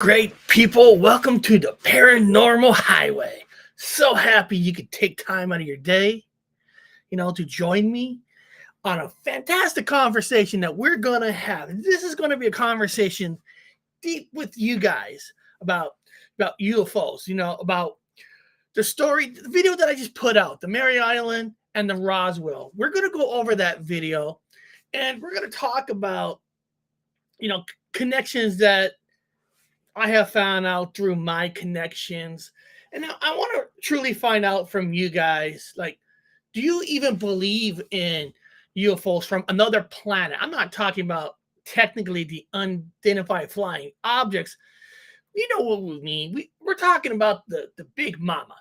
Great people, welcome to the Paranormal Highway. So happy you could take time out of your day, to join me on a fantastic conversation that we're going to have. This is going to be a conversation deep with you guys about UFOs, about the video that I just put out, the Mary Island and the Roswell. We're going to go over that video and we're going to talk about, connections that I have found out through my connections. And now I want to truly find out from you guys, like, do you even believe in UFOs from another planet? I'm not talking about technically the unidentified flying objects. You know what we mean. We're talking about the big mama,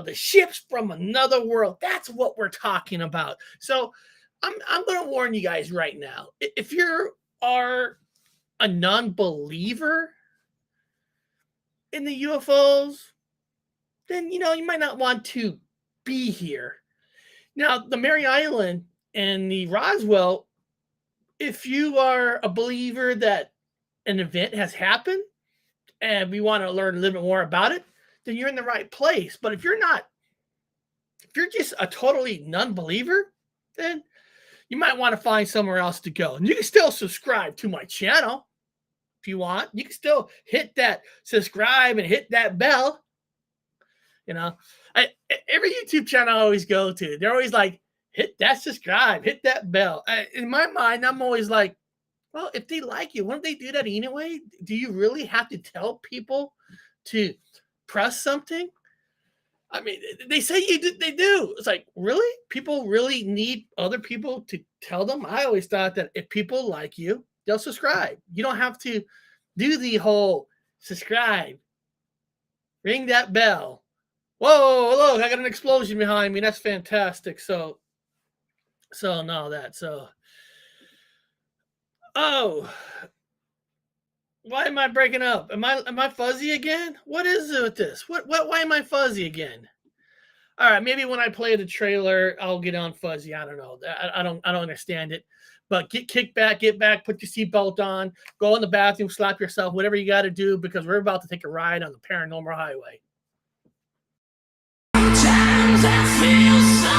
the ships from another world. That's what we're talking about. So I'm going to warn you guys right now. If you are a non-believer in the UFOs, then you might not want to be here. Now, the Mary Island and the Roswell, if you are a believer that an event has happened and we want to learn a little bit more about it, then you're in the right place. But if you're not, if you're just a totally non-believer, then you might want to find somewhere else to go. And you can still subscribe to my channel if you want. You can still hit that subscribe and hit that bell. Every YouTube channel I always go to, they're always like, hit that subscribe, hit that bell. In my mind, I'm always like, well, if they like you, wouldn't they do that anyway? Do you really have to tell people to press something? I mean, they say they do. It's like, really? People really need other people to tell them? I always thought that if people like you, they'll subscribe. You don't have to do the whole subscribe, ring that bell. Whoa, look, I got an explosion behind me. That's fantastic. So no, that. So, oh, why am I breaking up? Am I fuzzy again? What is it with this? Why am I fuzzy again? All right, maybe when I play the trailer, I'll get on fuzzy. I don't know. I don't understand it. But get back, put your seatbelt on, go in the bathroom, slap yourself, whatever you got to do, because we're about to take a ride on the Paranormal Highway. Sometimes I feel so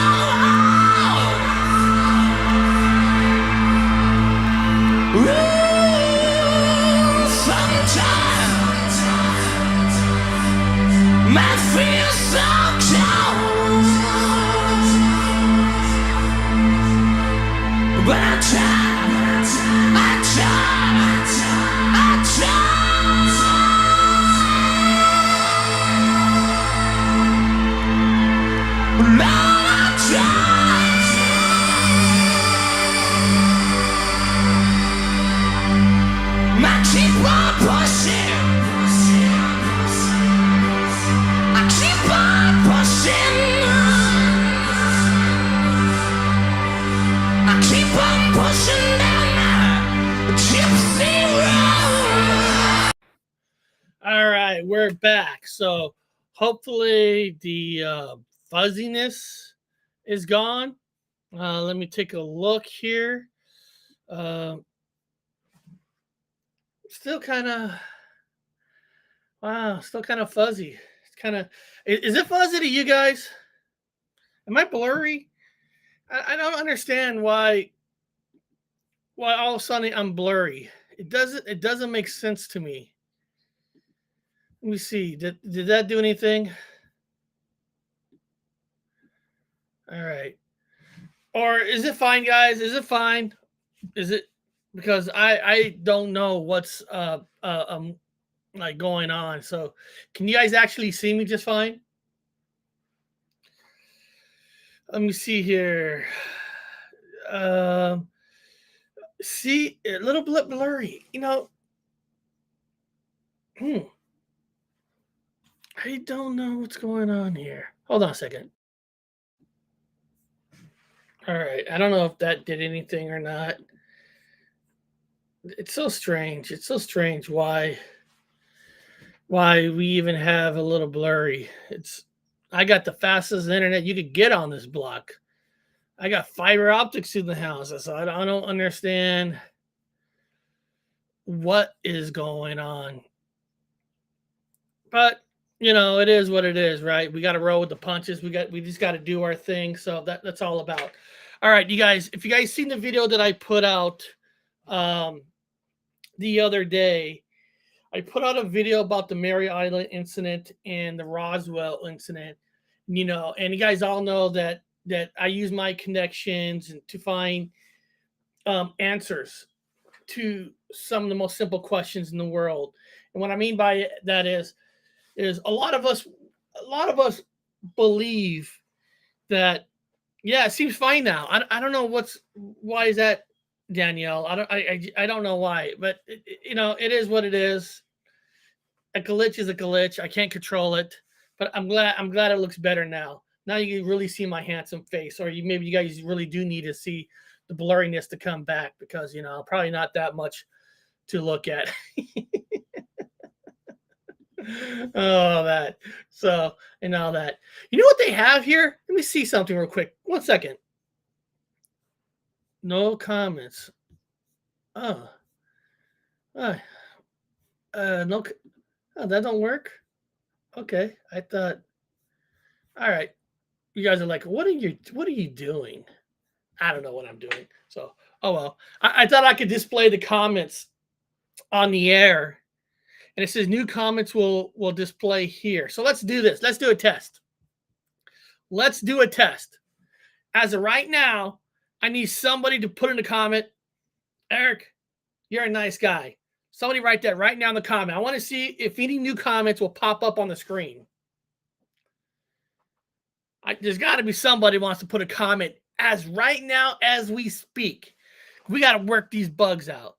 sometimes I feel so cold, but I try. All right, we're back. So hopefully the fuzziness is gone. Let me take a look here. Still kind of, wow, still kind of fuzzy. It's kind of, is it fuzzy to you guys? Am I blurry? I don't understand why all of a sudden I'm blurry. It doesn't make sense to me. Let me see. Did that do anything? All right. Or is it fine, guys? Is it fine? Is it, because I don't know what's like going on. So can you guys actually see me just fine? Let me see here. See, a little bit blurry. I don't know what's going on here. Hold on a second. All right. I don't know if that did anything or not. It's so strange. It's so strange why we even have a little blurry. I got the fastest internet you could get on this block. I got fiber optics in the house. So I don't understand what is going on. But it is what it is, right? We got to roll with the punches. We just got to do our thing. So that's all about. All right, you guys. If you guys seen the video that I put out um, the other day, I put out a video about the Mary Island incident and the Roswell incident. And you guys all know that I use my connections to find answers to some of the most simple questions in the world. And what I mean by that is a lot of us believe that, yeah, it seems fine now. I don't know why is that, Danielle. I don't know why, but it is what it is. A glitch is a glitch. I can't control it, but I'm glad it looks better now. Now you can really see my handsome face, or maybe you guys really do need to see the blurriness to come back, because probably not that much to look at. Oh, that. So, and all that. You know what they have here? Let me see something real quick. 1 second. No comments. Oh, uh, no. Oh, that don't work. Okay, I thought. All right, you guys are like, what are you doing? I don't know what I'm doing. So, oh well. I thought I could display the comments on the air, and it says new comments will display here. So let's do this. Let's do a test. Let's do a test. As of right now, I need somebody to put in a comment. Eric, you're a nice guy. Somebody write that right now in the comment. I want to see if any new comments will pop up on the screen. There's got to be somebody who wants to put a comment as right now as we speak. We got to work these bugs out.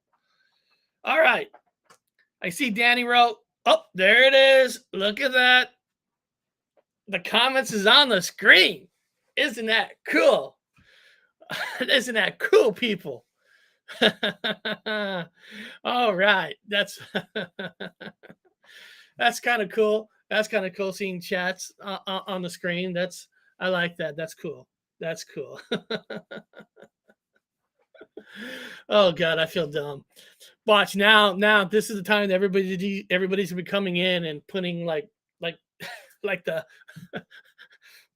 All right. I see Danny wrote. Oh, there it is. Look at that. The comments is on the screen. Isn't that cool? Isn't that cool, people? All right. That's that's kind of cool. That's kind of cool seeing chats on the screen. I like that. That's cool. That's cool. Oh God, I feel dumb. Watch now. Now this is the time that everybody's gonna be coming in and putting like like the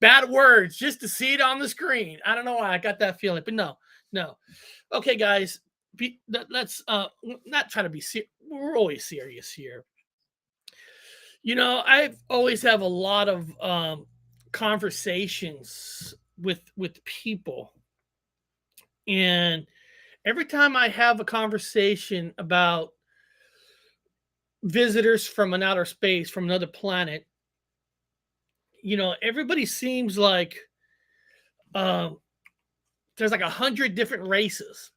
bad words just to see it on the screen. I don't know why I got that feeling, but no. Okay, guys, let's not try to be serious. We're always serious here. I've always have a lot of conversations with people, and every time I have a conversation about visitors from an outer space, from another planet, everybody seems like um, there's like 100 different races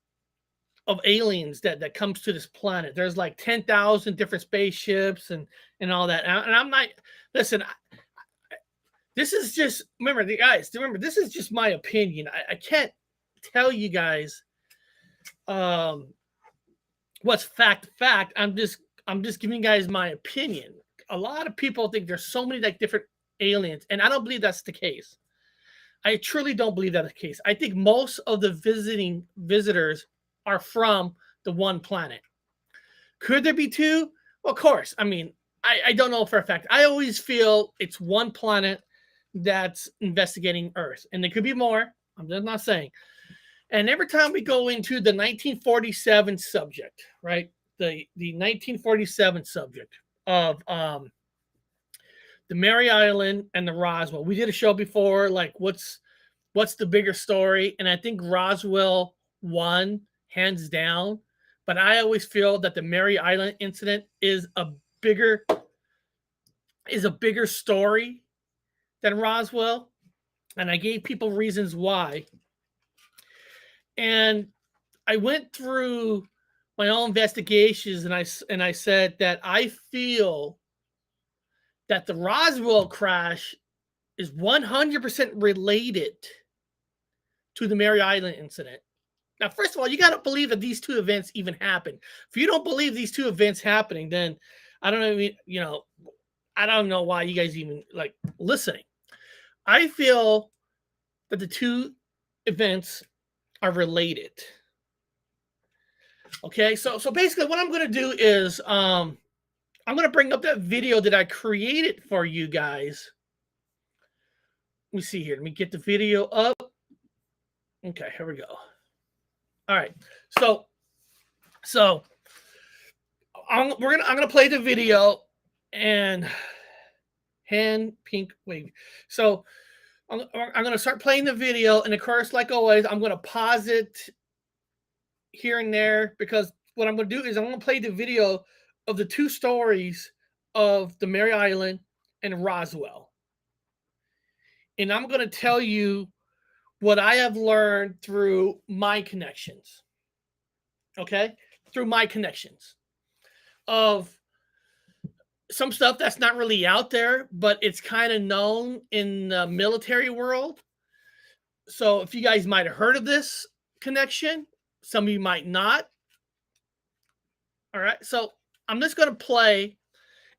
of aliens that comes to this planet. There's like 10,000 different spaceships and all that. And I'm not. Listen, this is just remember the guys. Remember, this is just my opinion. I can't tell you guys what's fact. I'm just giving you guys my opinion. A lot of people think there's so many like different aliens, and I don't believe that's the case. I truly don't believe that's the case. I think most of the visitors are from the one planet. Could there be two? Well, of course. I mean, I don't know for a fact. I always feel it's one planet that's investigating Earth, and there could be more. I'm just not saying. And every time we go into the 1947 subject, right? The 1947 subject of the Mary Island and the Roswell. We did a show before, like what's the bigger story, and I think Roswell won hands down. But I always feel that the Mary Island incident is a bigger story than Roswell, and I gave people reasons why. And I went through my own investigations, and I said that I feel that the Roswell crash is 100% related to the Mary Island incident. Now, first of all, you got to believe that these two events even happened. If you don't believe these two events happening, then I don't know. I don't know why you guys even like listening. I feel that the two events are related. Okay, so basically, what I'm going to do is I'm going to bring up that video that I created for you guys. Let me see here. Let me get the video up. Okay, here we go. All right. So I'm gonna play the video and hand pink wave. So I'm gonna start playing the video, and of course, like always, I'm gonna pause it here and there because what I'm gonna do is I'm gonna play the video of the two stories of the Mary Island and Roswell, and I'm gonna tell you what I have learned through my connections. Okay, through my connections of some stuff that's not really out there, but it's kind of known in the military world. So if you guys might have heard of this connection, some of you might not. All right. So I'm just going to play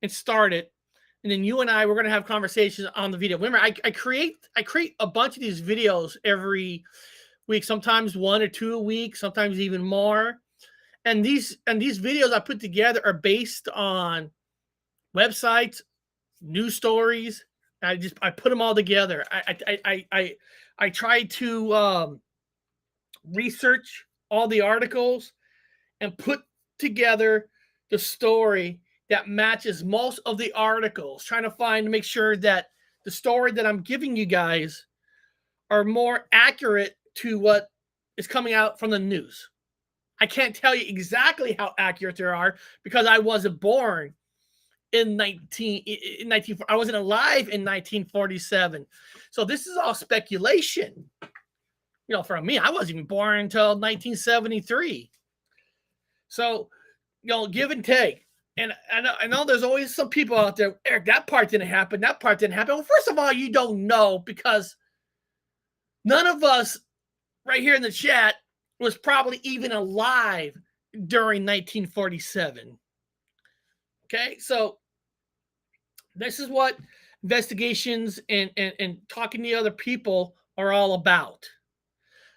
and start it. And then you and I, we're going to have conversations on the video. Remember, I create a bunch of these videos every week, sometimes one or two a week, sometimes even more. And these videos I put together are based on websites, news stories. I put them all together. I try to research all the articles and put together the story that matches most of the articles, trying to make sure that the story that I'm giving you guys are more accurate to what is coming out from the news. I can't tell you exactly how accurate they are because I wasn't born in 19 I wasn't alive in 1947. So this is all speculation. You know, for me, I wasn't even born until 1973. So, give and take. And I know there's always some people out there, Eric, that part didn't happen. That part didn't happen. Well, first of all, you don't know because none of us right here in the chat was probably even alive during 1947. Okay, so this is what investigations and talking to other people are all about.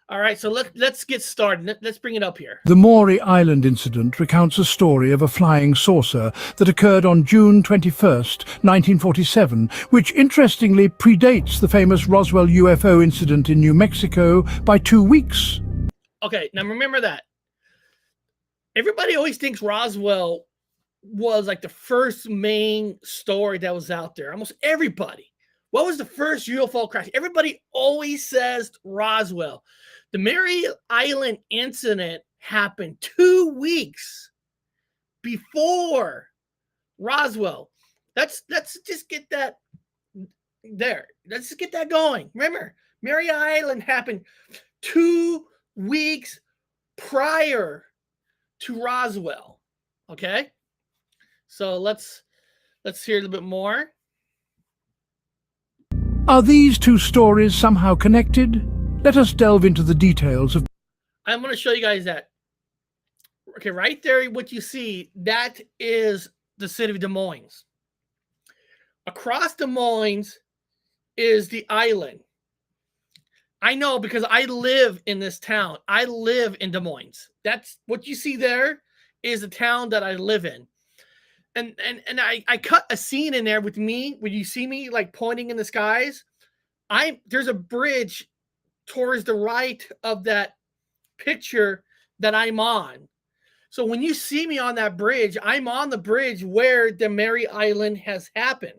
All right, so let's get started. Let's bring it up here. The Maury Island incident recounts a story of a flying saucer that occurred on June 21st, 1947, which interestingly predates the famous Roswell UFO incident in New Mexico by 2 weeks. Okay, now remember that. Everybody always thinks Roswell was like the first main story that was out there. Almost everybody. What was the first UFO crash? Everybody always says Roswell. The Mary Island incident happened 2 weeks before Roswell. Let's just get that there. Let's just get that going. Remember, Mary Island happened 2 weeks prior to Roswell. Okay? So let's hear a little bit more. Are these two stories somehow connected? Let us delve into the details of... I'm going to show you guys that. Okay, right there, what you see, that is the city of Des Moines. Across Des Moines is the island. I know because I live in this town. I live in Des Moines. That's what you see there is the town that I live in. And I cut a scene in there with me when you see me like pointing in the skies. There's a bridge towards the right of that picture that I'm on. So when you see me on that bridge, I'm on the bridge where the Mary Island has happened.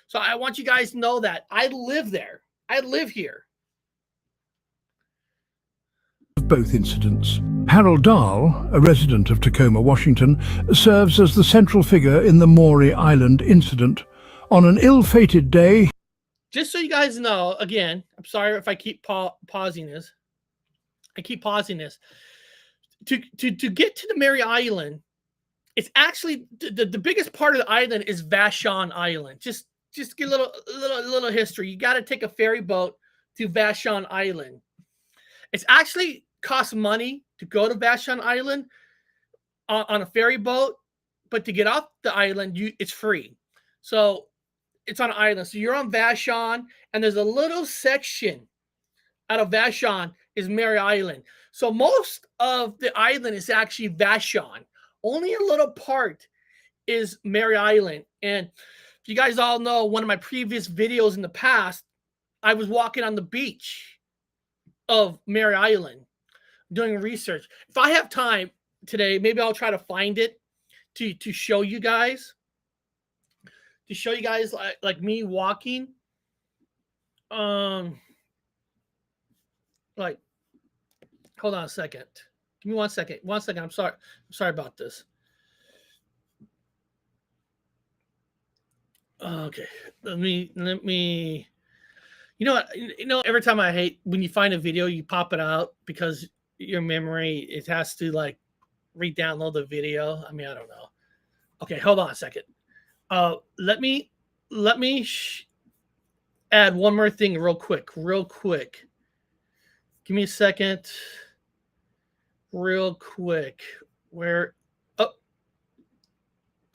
So I want you guys to know that I live there. I live here. Both incidents. Harold Dahl, a resident of Tacoma, Washington, serves as the central figure in the Maury Island incident. On an ill-fated day... Just so you guys know, again, I'm sorry if I keep pausing this. I keep pausing this. To get to the Mary Island, it's actually the biggest part of the island is Vashon Island. Just get a little history. You got to take a ferry boat to Vashon Island. It's actually costs money to go to Vashon Island on a ferry boat, but to get off the island, it's free. So it's on an island. So you're on Vashon, and there's a little section out of Vashon is Mary Island. So most of the island is actually Vashon. Only a little part is Mary Island. And if you guys all know, one of my previous videos in the past, I was walking on the beach of Mary Island doing research. If I have time today, maybe I'll try to find it to show you guys. To show you guys like me walking. Like, hold on a second. Give me 1 second. 1 second. I'm sorry about this. Okay. Let me you know what? Every time I hate when you find a video, you pop it out because your memory, it has to like re-download the video. I mean, I don't know. Okay, hold on a second. Let me add one more thing real quick. Give me a second. Real quick. Go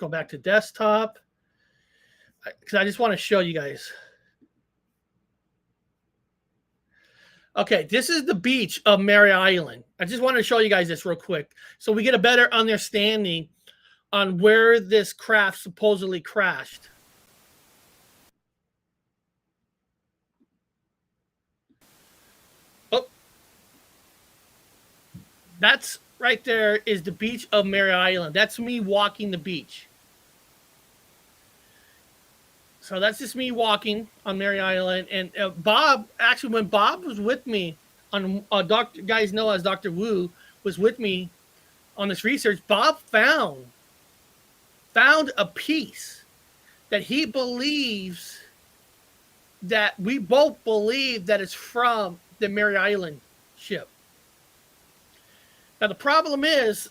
back to desktop. Because I just want to show you guys. Okay, this is the beach of Mary Island. I just want to show you guys this real quick so we get a better understanding on where this craft supposedly crashed. Oh, that's right there is the beach of Mary Island. That's me walking the beach. So that's just me walking on Mary Island. And Bob, actually, when Bob was with me on guys know as Dr. Wu was with me on this research, Bob found a piece that he believes that we both believe that it's from the Mary Island ship. Now the problem is,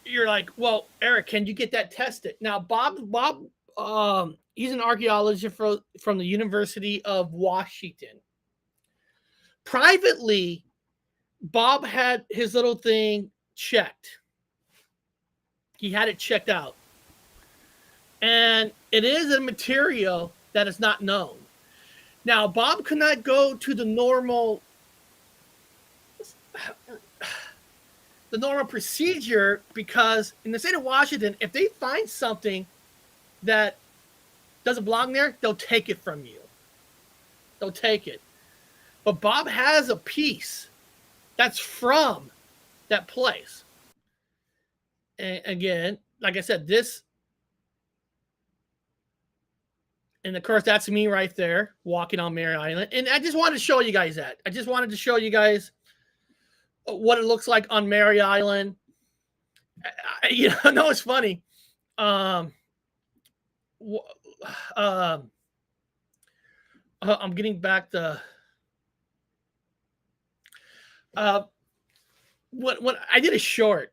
you're like, well, Eric, can you get that tested? Now Bob, he's an archaeologist from the University of Washington. Privately, Bob had his little thing checked. He had it checked out. And it is a material that is not known. Now, Bob could not go to the normal procedure because in the state of Washington, if they find something that doesn't belong there, they'll take it from you. They'll take it. But Bob has a piece that's from that place. And again, like I said, this, and of course, that's me right there walking on Mary Island. And I just wanted to show you guys that. I just wanted to show you guys what it looks like on Mary Island. No, it's funny. I'm getting back to when I did a short.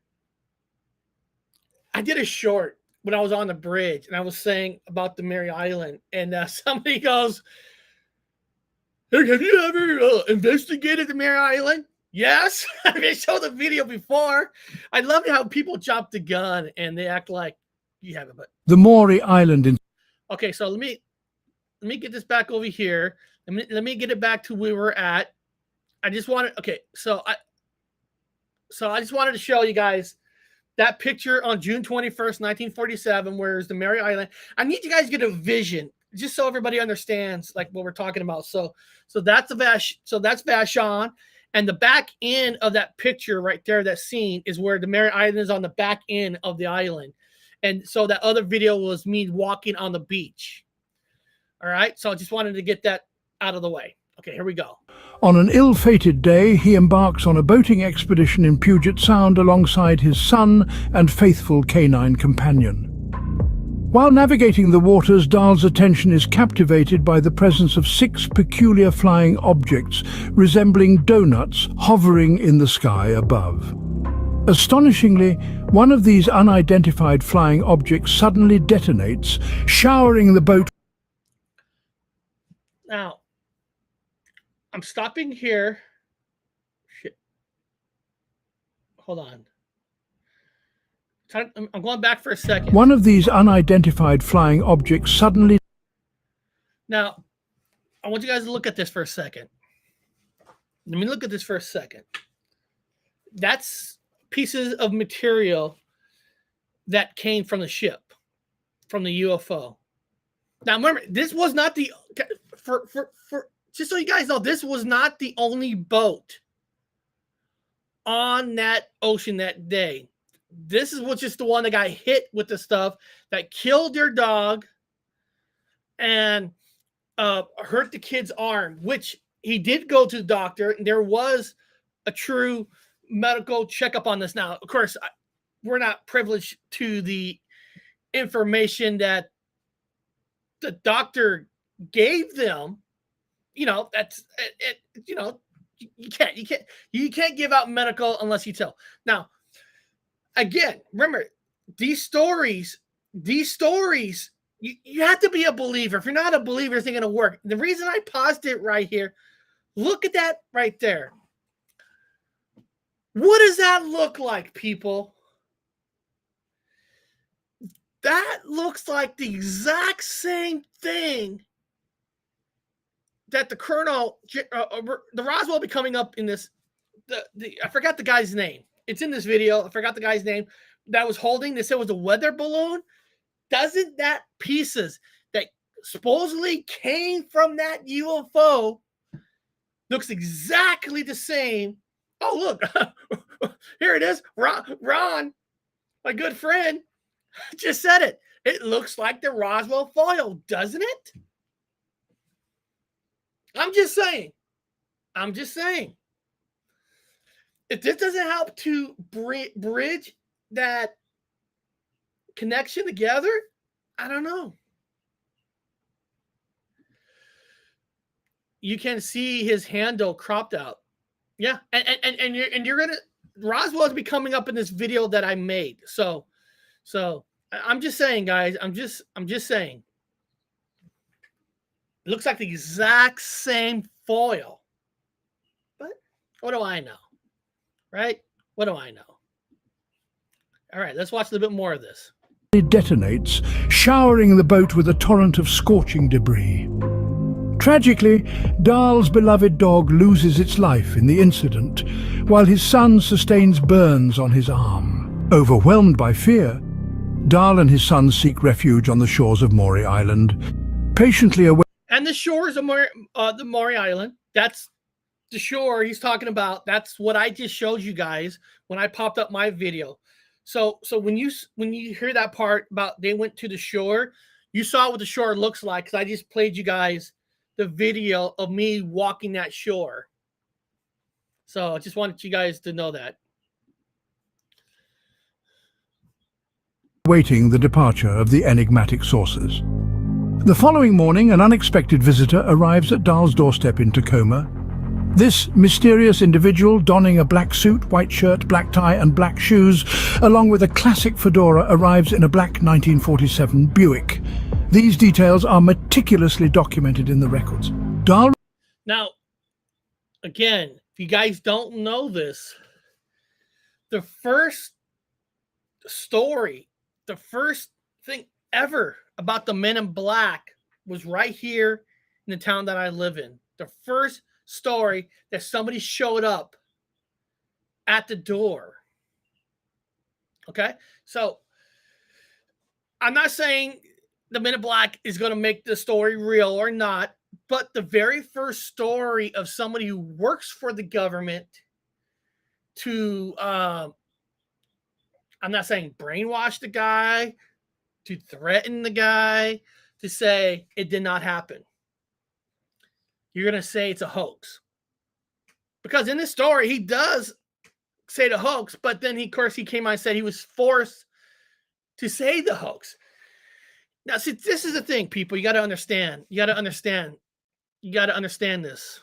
When I was on the bridge, and I was saying about the Mary Island, and somebody goes, "Hey, have you ever investigated the Mary Island?" Yes, I showed the video before. I love how people jump the gun and they act like you haven't. But the Maury Island in. Okay, so let me get this back over here. Let me get it back to where we're at. I just wanted. Okay, so I just wanted to show you guys that picture on June 21st, 1947, where's the Mary Island. I need you guys to get a vision, just so everybody understands like what we're talking about. So that's that's Vashon, and the back end of that picture right there, that scene is where the Mary Island is on the back end of the island. And so that other video was me walking on the beach. All right, so I just wanted to get that out of the way. Okay, here we go. On an ill-fated day, he embarks on a boating expedition in Puget Sound alongside his son and faithful canine companion. While navigating the waters, Dahl's attention is captivated by the presence of 6 peculiar flying objects resembling donuts hovering in the sky above. Astonishingly, one of these unidentified flying objects suddenly detonates, showering the boat. Now, I'm stopping here. Shit. Hold on. I'm going back for a second. One of these unidentified flying objects suddenly. Now, I want you guys to look at this for a second. Let me look at this for a second. That's pieces of material that came from the ship. from the UFO. Now remember, this was not the for just so you guys know, this was not the only boat on that ocean that day. This was just the one that got hit with the stuff that killed their dog and hurt the kid's arm, which he did go to the doctor, and there was a true medical checkup on this. Now, of course, we're not privileged to the information that the doctor gave them. You know, that's it. You know, you can't give out medical unless you tell. Now, again, remember these stories. You have to be a believer. If you're not a believer, it's not going to work. The reason I paused it right here, look at that right there. What does that look like, people? That looks like the exact same thing that the Colonel, the Roswell will be coming up in this. I forgot the guy's name. It's in this video. I forgot the guy's name that was holding. They said it was a weather balloon. Doesn't that pieces that supposedly came from that UFO looks exactly the same? Oh, look, here it is. Ron, my good friend, just said it. It looks like the Roswell foil, doesn't it? I'm just saying. If this doesn't help to bridge that connection together, I don't know. You can see his handle cropped out. Yeah, and you're gonna Roswell will be coming up in this video that I made. So I'm just saying, guys. I'm just saying. It looks like the exact same foil. But what do I know? Right? What do I know? All right, let's watch a little bit more of this. It detonates, showering the boat with a torrent of scorching debris. Tragically, Dahl's beloved dog loses its life in the incident, while his son sustains burns on his arm. Overwhelmed by fear, Dahl and his son seek refuge on the shores of Maury Island, patiently awaiting. And the shores of the Maury Island, that's the shore he's talking about. That's what I just showed you guys when I popped up my video. So when you hear that part about they went to the shore, you saw what the shore looks like because I just played you guys the video of me walking that shore. So I just wanted you guys to know that. Waiting the departure of the enigmatic saucers. The following morning, an unexpected visitor arrives at Dahl's doorstep in Tacoma. This mysterious individual, donning a black suit, white shirt, black tie and black shoes, along with a classic fedora, arrives in a black 1947 Buick. These details are meticulously documented in the records. Dahl... Now, again, if you guys don't know this, the first story, the first thing ever about the Men in Black was right here in the town that I live in. The first story that somebody showed up at the door. Okay, so I'm not saying the Men in Black is going to make the story real or not, but the very first story of somebody who works for the government to I'm not saying brainwash the guy, to threaten the guy, to say it did not happen. You're going to say it's a hoax. Because in this story, he does say the hoax, but then of course, he came out and said he was forced to say the hoax. Now, see, this is the thing, people. You got to understand. You got to understand this.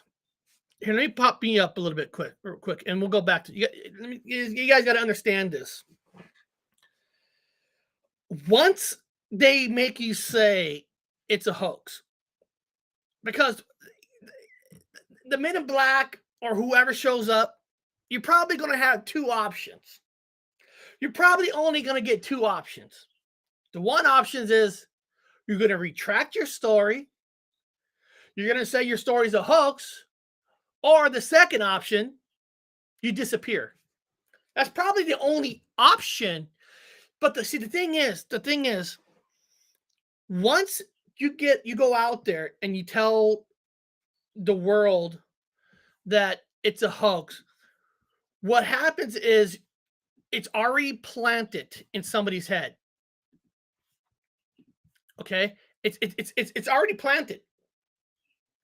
Here, let me pop me up a little bit real quick, and we'll go back to you guys got to understand this. Once they make you say it's a hoax, because the Men in Black or whoever shows up, you're probably going to have two options. You're probably only going to get two options. The one option is you're going to retract your story. You're going to say your story is a hoax. Or the second option, you disappear. That's probably the only option. But the thing is, Once you go out there and you tell the world that it's a hoax, what happens is it's already planted in somebody's head. Okay, it's already planted.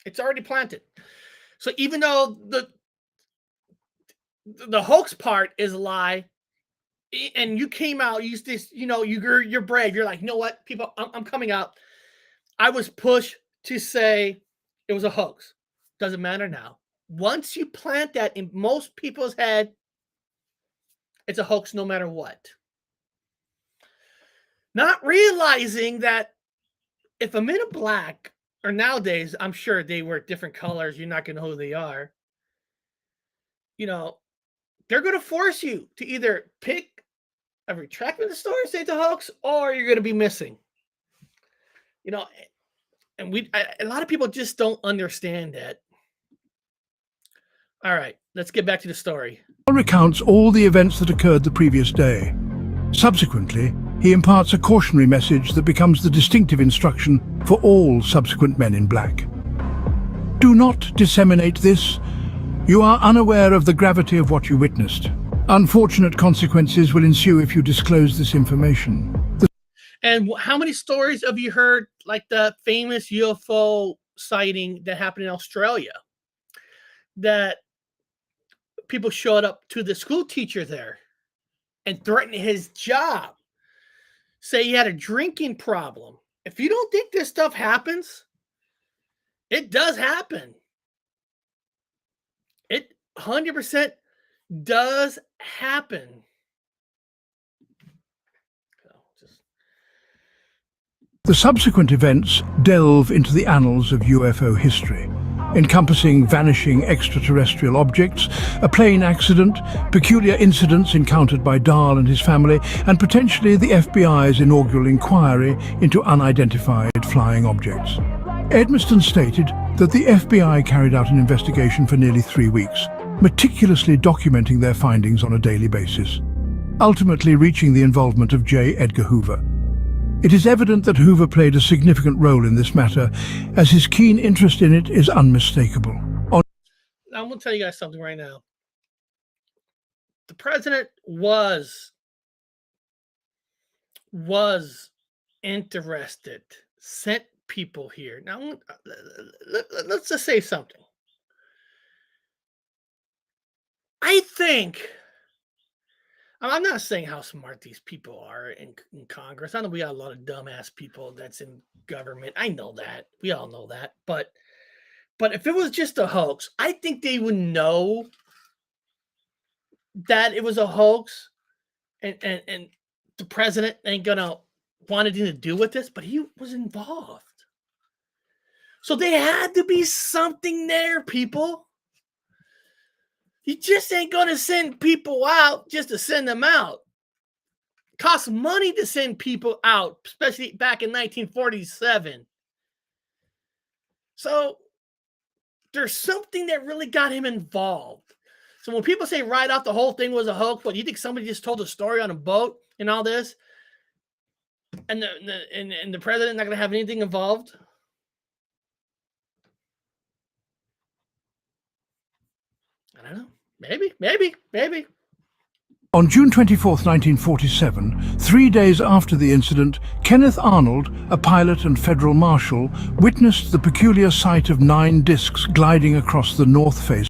It's already planted. So even though the hoax part is a lie, and you came out, you just, you're brave. You're like, you know what, people, I'm coming out. I was pushed to say it was a hoax. Doesn't matter now. Once you plant that in most people's head, it's a hoax no matter what. Not realizing that if a Men in Black, or nowadays, I'm sure they wear different colors, you're not going to know who they are. They're going to force you to either pick a retractment of the story, say it's a hoax, or you're going to be missing. And a lot of people just don't understand that. All right, let's get back to the story. Paul recounts all the events that occurred the previous day. Subsequently, he imparts a cautionary message that becomes the distinctive instruction for all subsequent Men in Black. Do not disseminate this. You are unaware of the gravity of what you witnessed. Unfortunate consequences will ensue if you disclose this information. And how many stories have you heard, like the famous UFO sighting that happened in Australia? That people showed up to the school teacher there and threatened his job. Say he had a drinking problem. If you don't think this stuff happens, it does happen. It 100% does happen. The subsequent events delve into the annals of UFO history, encompassing vanishing extraterrestrial objects, a plane accident, peculiar incidents encountered by Dahl and his family, and potentially the FBI's inaugural inquiry into unidentified flying objects. Edmiston stated that the FBI carried out an investigation for nearly 3 weeks, meticulously documenting their findings on a daily basis, ultimately reaching the involvement of J. Edgar Hoover. It is evident that Hoover played a significant role in this matter, as his keen interest in it is unmistakable. I'm going to tell you guys something right now. The president was interested, sent people here. Now, let's just say something. I think, I'm not saying how smart these people are in Congress. I know we got a lot of dumbass people that's in government. I know that. We all know that. But if it was just a hoax, I think they would know that it was a hoax, and the president ain't gonna want anything to do with this, but he was involved. So there had to be something there, people. You just ain't gonna send people out just to send them out. It costs money to send people out, especially back in 1947. So there's something that really got him involved. So when people say right off the whole thing was a hoax, what, you think somebody just told a story on a boat and all this, and the president not going to have anything involved? I don't know. Maybe. On June 24, 1947, 3 days after the incident, Kenneth Arnold, a pilot and federal marshal, witnessed the peculiar sight of 9 discs gliding across the north face.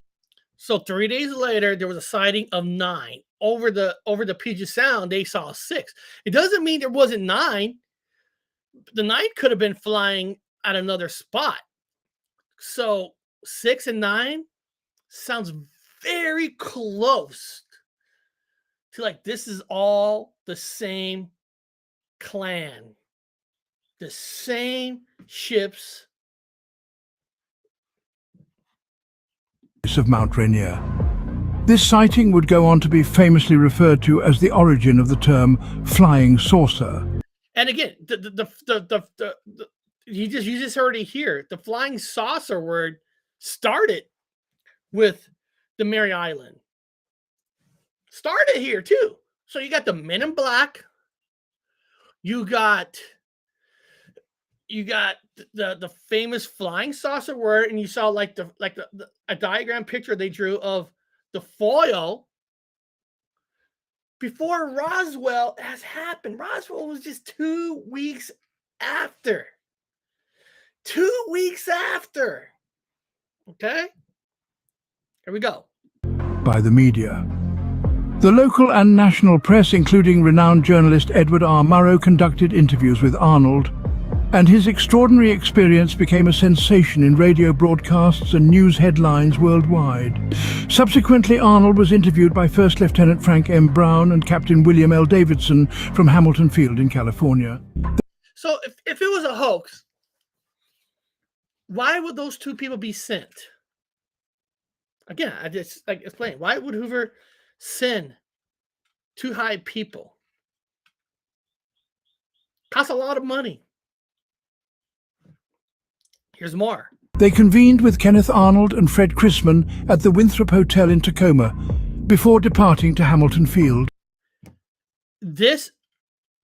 So 3 days later, there was a sighting of 9. Over the Puget Sound, they saw 6. It doesn't mean there wasn't 9. The 9 could have been flying at another spot. So 6 and 9 sounds very close to, like, this is all the same clan, the same ships of Mount Rainier. This sighting would go on to be famously referred to as the origin of the term flying saucer. And again, you just heard it here. The flying saucer word started with the Mary Island. Started here too. So you got the Men in Black. You got you got the famous flying saucer where, and you saw like a diagram picture they drew of the foil before Roswell has happened. Roswell was just 2 weeks after. 2 weeks after. Okay? Here we go. By the media. The local and national press, including renowned journalist Edward R. Murrow, conducted interviews with Arnold, and his extraordinary experience became a sensation in radio broadcasts and news headlines worldwide. Subsequently, Arnold was interviewed by First Lieutenant Frank M. Brown and Captain William L. Davidson from Hamilton Field in California. So if it was a hoax, why would those two people be sent? Again, I just explain. Why would Hoover send two high people? Costs a lot of money. Here's more. They convened with Kenneth Arnold and Fred Chrisman at the Winthrop Hotel in Tacoma before departing to Hamilton Field. This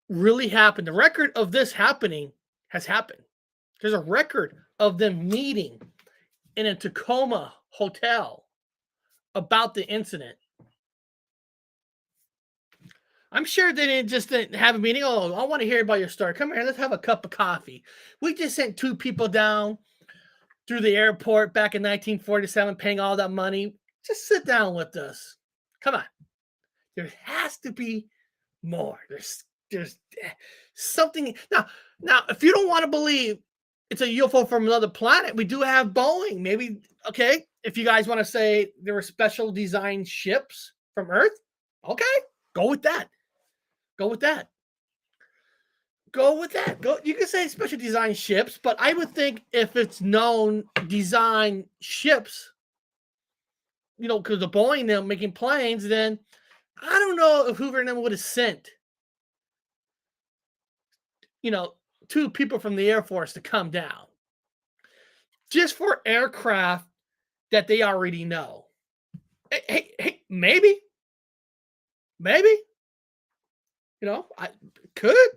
really happened. The record of this happening has happened. There's a record of them meeting in a Tacoma hotel about the incident. I'm sure they didn't have a meeting. Oh, I want to hear about your story. Come here, let's have a cup of coffee. We just sent two people down through the airport back in 1947, paying all that money. Just sit down with us. Come on. There has to be more. There's something. Now, if you don't want to believe it's a UFO from another planet, we do have Boeing. Maybe, okay, if you guys want to say there were special design ships from Earth, okay, go with that. Go with that. Go with that. Go. You can say special design ships, but I would think if it's known design ships, because the Boeing them making planes, then I don't know if Hoover and them would have sent, two people from the Air Force to come down just for aircraft that they already know. Hey, maybe. I could.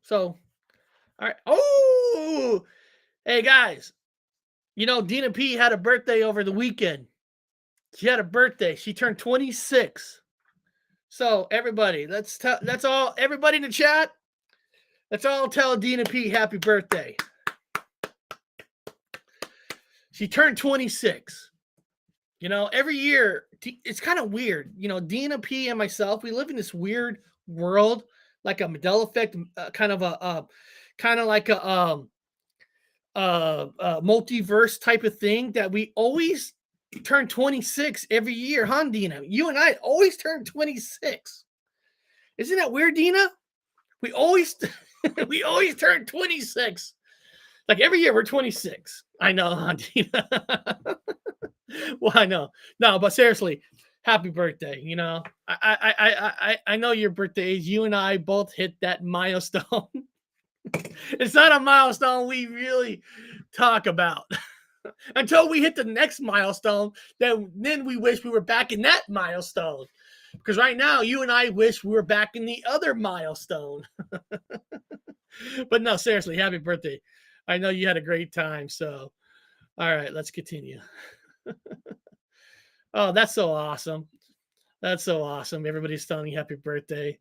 So, all right. Oh, hey guys, Dina P had a birthday over the weekend. She had a birthday. She turned 26. So everybody, let's all, everybody in the chat, let's all tell Dina P happy birthday. She turned 26. Every year, it's kind of weird. Dina P and myself, we live in this weird world, like a Mandela effect, kind of like a multiverse type of thing, that we always turn 26 every year, huh, Dina? You and I always turn 26. Isn't that weird, Dina? We always turn 26. Like every year we're 26. I know, huh, Dina? Well, I know. No, but seriously, happy birthday. I know your birthday is. You and I both hit that milestone. It's not a milestone we really talk about until we hit the next milestone. Then we wish we were back in that milestone. Because right now, you and I wish we were back in the other milestone. But no, seriously, happy birthday. I know you had a great time. So, all right, let's continue. Oh, that's so awesome. That's so awesome. Everybody's telling you happy birthday.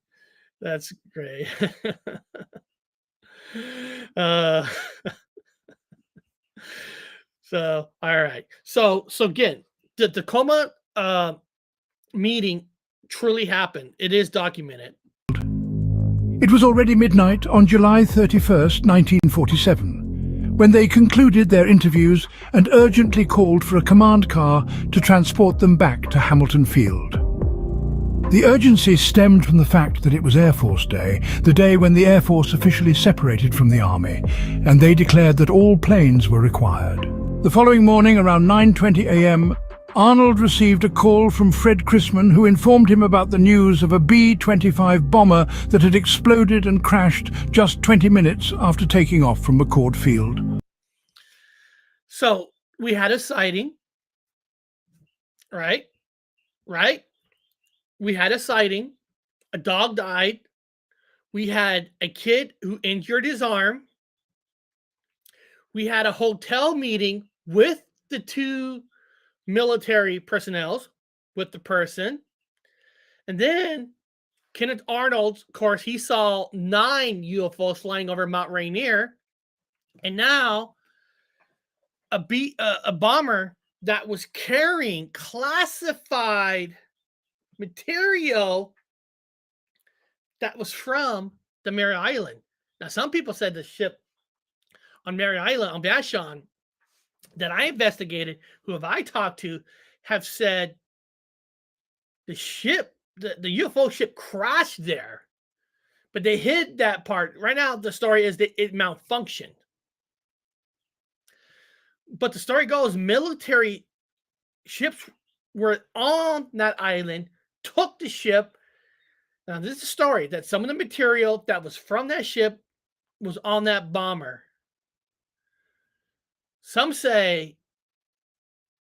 That's great. So, all right. So again, the Tacoma meeting truly happened. It is documented. It was already midnight on July 31st, 1947, when they concluded their interviews and urgently called for a command car to transport them back to Hamilton Field. The urgency stemmed from the fact that it was Air Force Day, the day when the Air Force officially separated from the Army, and they declared that all planes were required. The following morning, around 9:20 a.m., Arnold received a call from Fred Chrisman, who informed him about the news of a B-25 bomber that had exploded and crashed just 20 minutes after taking off from McCord Field. So we had a sighting, right? We had a sighting. A dog died. We had a kid who injured his arm. We had a hotel meeting with the two military personnel, with the person. And then Kenneth Arnold, of course, he saw 9 UFOs flying over Mount Rainier. And now a bomber that was carrying classified material that was from the Mary Island. Now, some people said the ship on Mary Island, on Vashon, that I investigated, who have I talked to, have said the ship, the UFO ship crashed there, but they hid that part. Right now, the story is that it malfunctioned. But the story goes, military ships were on that island, took the ship. Now, this is a story that some of the material that was from that ship was on that bomber. Some say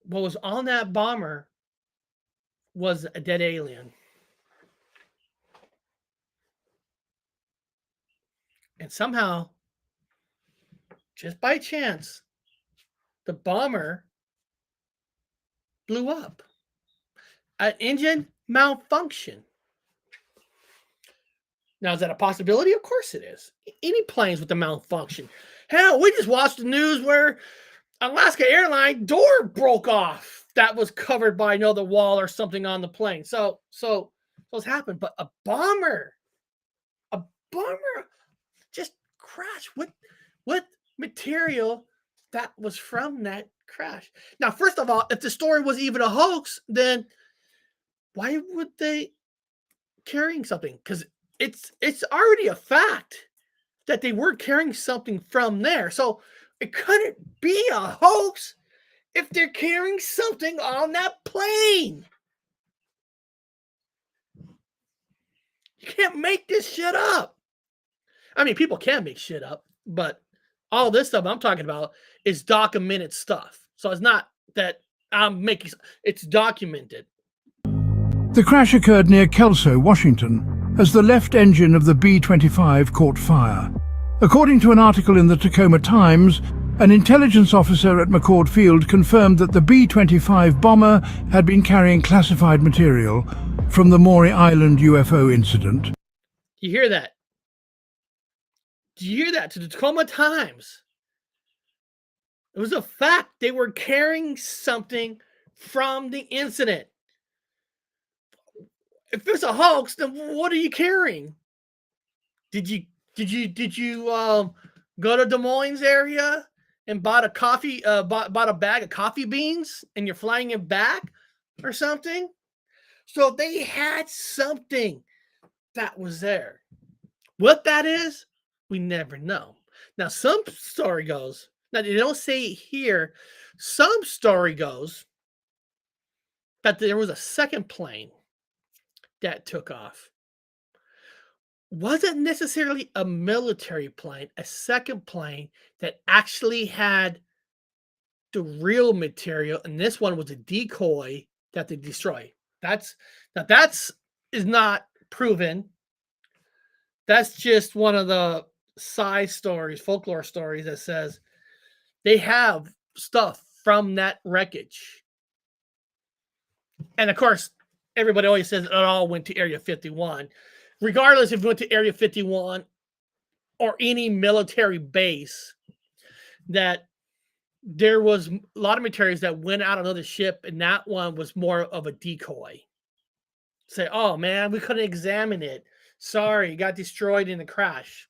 what was on that bomber was a dead alien. And somehow, just by chance, the bomber blew up. An engine malfunction. Now, is that a possibility? Of course it is. Any planes with a malfunction. Hell, we just watched the news where Alaska Airlines door broke off. That was covered by another wall or something on the plane. So it's happened. But a bomber just crashed. What material that was from that crash? Now, first of all, if the story was even a hoax, then why would they carrying something? Because it's already a fact that they were carrying something from there. So it couldn't be a hoax if they're carrying something on that plane. You can't make this shit up. I mean, people can make shit up, but all this stuff I'm talking about is documented stuff. So it's not that I'm making, it's documented. The crash occurred near Kelso, Washington, as the left engine of the B-25 caught fire. According to an article in the Tacoma Times, an intelligence officer at McCord Field confirmed that the B-25 bomber had been carrying classified material from the Maury Island UFO incident. You hear that? Do you hear that? To the Tacoma Times. It was a fact. They were carrying something from the incident. If it's a hoax, then what are you carrying? Did you go to Des Moines area and bought a coffee, bought a bag of coffee beans, and you're flying it back or something? So they had something that was there. What that is, we never know. Now, some story goes, now they don't say it here, some story goes that there was a second plane that took off. Wasn't necessarily a military plane, a second plane that actually had the real material, and this one was a decoy that they destroyed. That's is not proven. That's just one of the side stories, folklore stories that says they have stuff from that wreckage. And of course, everybody always says it all went to Area 51. Regardless if it went to Area 51 or any military base, that there was a lot of materials that went out on another ship, and that one was more of a decoy. Say, oh man, we couldn't examine it. Sorry, it got destroyed in the crash.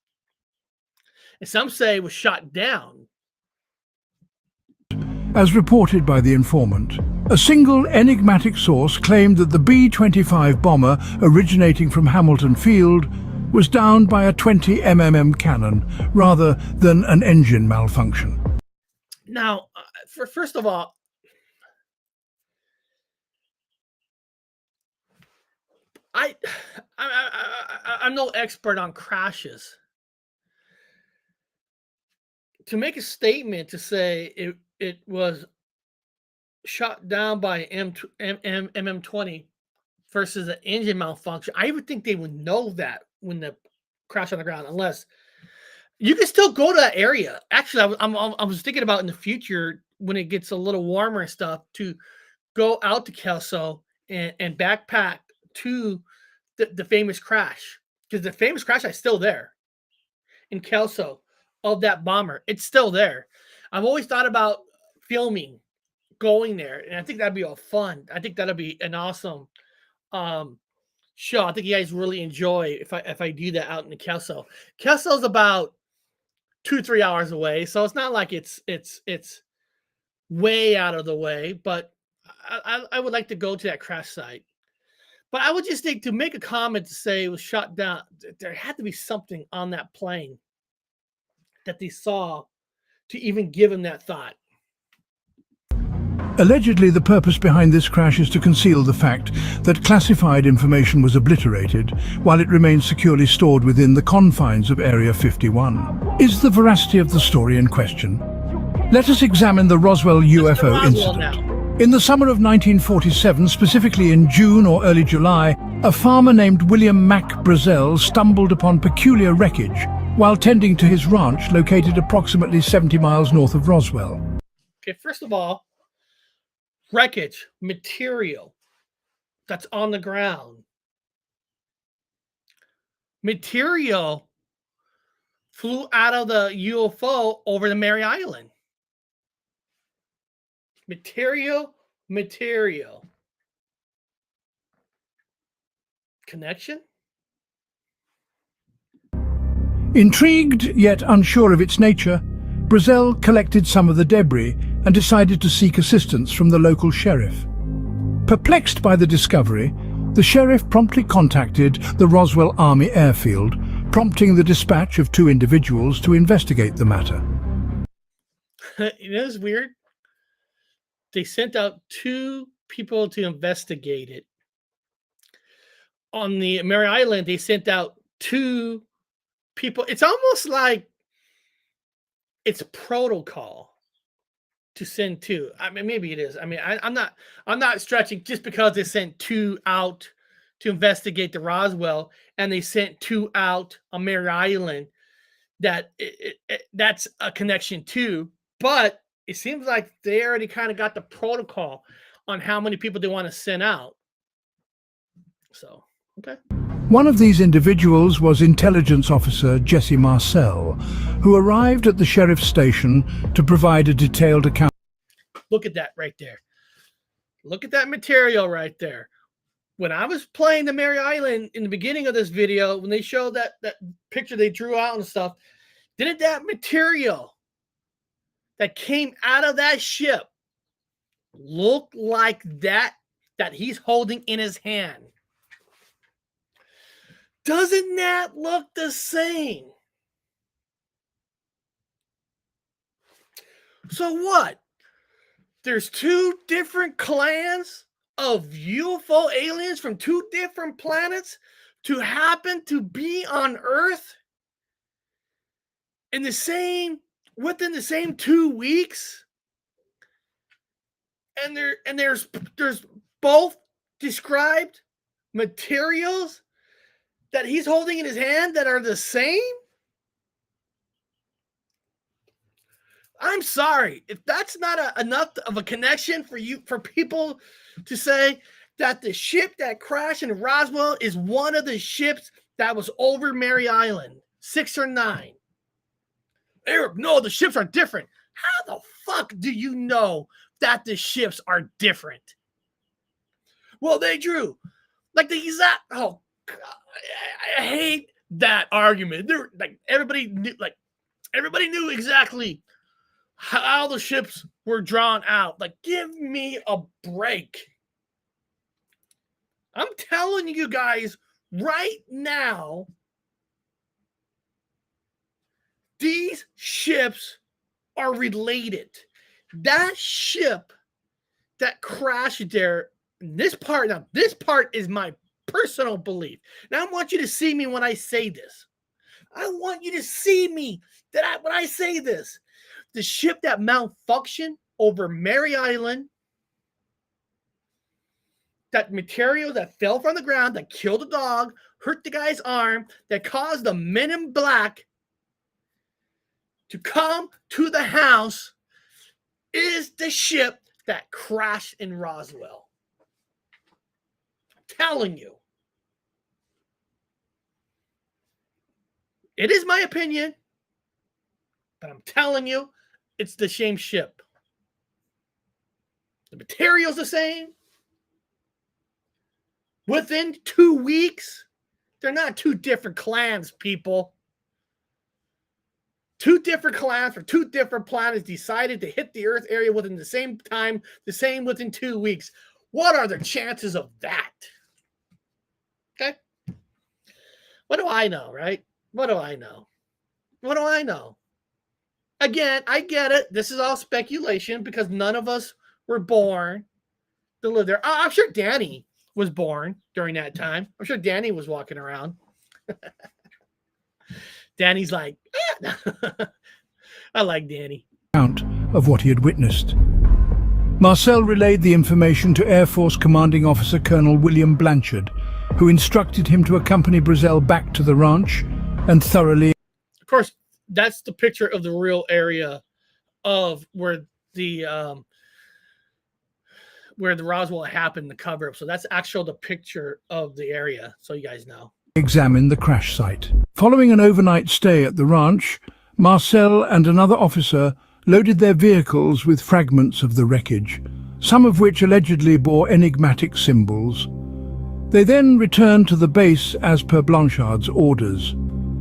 And some say it was shot down. As reported by the informant, a single enigmatic source claimed that the B-25 bomber originating from Hamilton Field was downed by a 20 mm cannon rather than an engine malfunction. Now, first of all, I'm no expert on crashes. To make a statement to say it was shot down by MM20 versus an engine malfunction, I would think they would know that when the crash on the ground, unless you can still go to that area. Actually, I was thinking about in the future when it gets a little warmer and stuff to go out to Kelso and backpack to the famous crash, because the famous crash is still there in Kelso of that bomber. It's still there. I've always thought about filming going there, and I think that'd be a fun. I think that'd be an awesome show. I think you guys really enjoy if I do that out in the Kelso. Kelso's about 2-3 hours away, so it's not like it's way out of the way. But I would like to go to that crash site. But I would just think to make a comment to say it was shot down, there had to be something on that plane that they saw to even give him that thought. Allegedly, the purpose behind this crash is to conceal the fact that classified information was obliterated while it remains securely stored within the confines of Area 51. Is the veracity of the story in question? Let us examine the Roswell UFO incident. Now. In the summer of 1947, specifically in June or early July, a farmer named William Mack Brazel stumbled upon peculiar wreckage while tending to his ranch located approximately 70 miles north of Roswell. Okay, first of all, wreckage, material that's on the ground. Material flew out of the UFO over the Mary Island. Material. Connection? Intrigued yet unsure of its nature, Brazel collected some of the debris and decided to seek assistance from the local sheriff. Perplexed by the discovery, the sheriff promptly contacted the Roswell Army Airfield, prompting the dispatch of 2 individuals to investigate the matter. You know, it's weird. They sent out 2 people to investigate it. On the Mary Island, they sent out 2 people. It's almost like it's protocol to send 2. I mean, maybe it is. I mean, I'm not stretching just because they sent 2 out to investigate the Roswell and they sent 2 out on Mary Island. That's a connection too. But it seems like they already kind of got the protocol on how many people they want to send out. So, okay. One of these individuals was intelligence officer Jesse Marcel, who arrived at the sheriff's station to provide a detailed account. Look at that right there. Look at that material right there. When I was playing the Mary Island in the beginning of this video, when they showed that picture they drew out and stuff, didn't that material that came out of that ship look like that he's holding in his hand? Doesn't that look the same? So what? There's 2 different clans of UFO aliens from 2 different planets to happen to be on Earth in the same within the same 2 weeks, and there's both described materials that he's holding in his hand that are the same. I'm sorry if that's not enough of a connection for people to say that the ship that crashed in Roswell is one of the ships that was over Mary Island, 6 or 9. Eric, no, the ships are different. How the fuck do you know that the ships are different? Well, they drew like the exact. Oh, God, I hate that argument. They're like everybody knew exactly how the ships were drawn out. Like, give me a break. I'm telling you guys right now, these ships are related. That ship that crashed there, this part is my personal belief. Now I want you to see me when I say this. I want you to see me when I say this. The ship that malfunctioned over Mary Island that material that fell from the ground, that killed the dog, hurt the guy's arm, that caused the men in black to come to the house is the ship that crashed in Roswell. I'm telling you. It is my opinion, but I'm telling you, it's the same ship. The material's the same. Within 2 weeks, they're not two different clans, people. Two different clans for two different planets decided to hit the Earth area within the same time, the same within 2 weeks. What are the chances of that? Okay? What do I know, right? What do I know? What do I know? Again, I get it. This is all speculation because none of us were born to live there. I'm sure Danny was born during that time. I'm sure Danny was walking around. Danny's like, I like Danny. Account of what he had witnessed. Marcel relayed the information to Air Force Commanding Officer Colonel William Blanchard, who instructed him to accompany Brazel back to the ranch and thoroughly... Of course, that's the picture of the real area of where the Roswell happened, the cover-up. So that's actually the picture of the area, so you guys know. Examine the crash site. Following an overnight stay at the ranch, Marcel and another officer loaded their vehicles with fragments of the wreckage, some of which allegedly bore enigmatic symbols. They then returned to the base as per Blanchard's orders.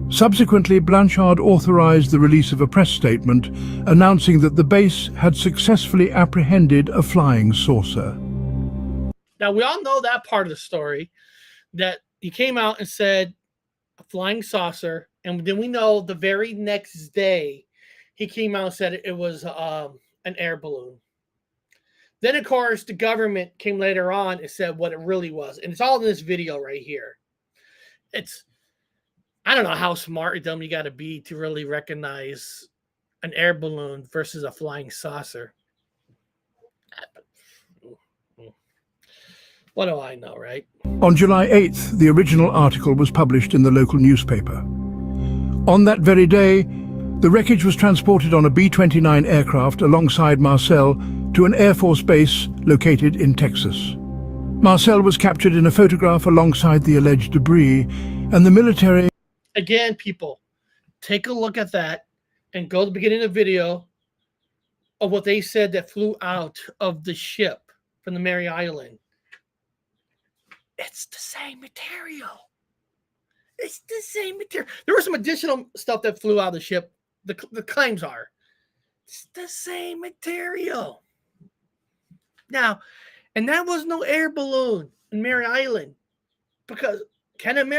Subsequently, Blanchard authorized the release of a press statement announcing that the base had successfully apprehended a flying saucer. Now, we all know that part of the story, that he came out and said a flying saucer, and then we know the very next day he came out and said it was an air balloon. Then, of course, the government came later on and said what it really was, and it's all in this video right here. I don't know how smart or dumb you got to be to really recognize an air balloon versus a flying saucer. What do I know, right? On July 8th, the original article was published in the local newspaper. On that very day, the wreckage was transported on a B-29 aircraft alongside Marcel to an Air Force base located in Texas. Marcel was captured in a photograph alongside the alleged debris, and the military... Again, people, take a look at that and go to the beginning of the video of what they said that flew out of the ship from the Mary Island. It's the same material. It's the same material. There was some additional stuff that flew out of the ship. The claims are. It's the same material. Now, and that was no air balloon in Mary Island. Because can an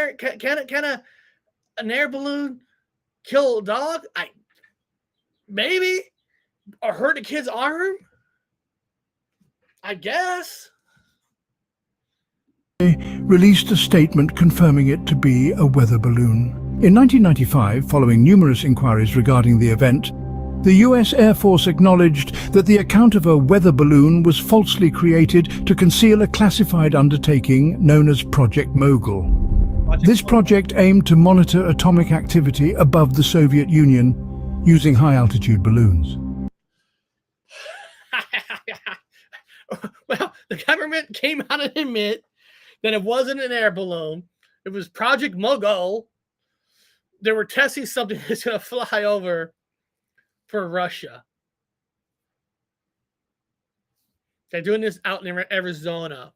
air balloon kill a dog? Maybe. Or hurt a kid's arm? I guess. Released a statement confirming it to be a weather balloon. In 1995, following numerous inquiries regarding the event, the US Air Force acknowledged that the account of a weather balloon was falsely created to conceal a classified undertaking known as Project Mogul. This project aimed to monitor atomic activity above the Soviet Union using high-altitude balloons. Well, the government came out and admit that it wasn't an air balloon. It was Project Mogul. They were testing something that's going to fly over for Russia. They're doing this out in Arizona,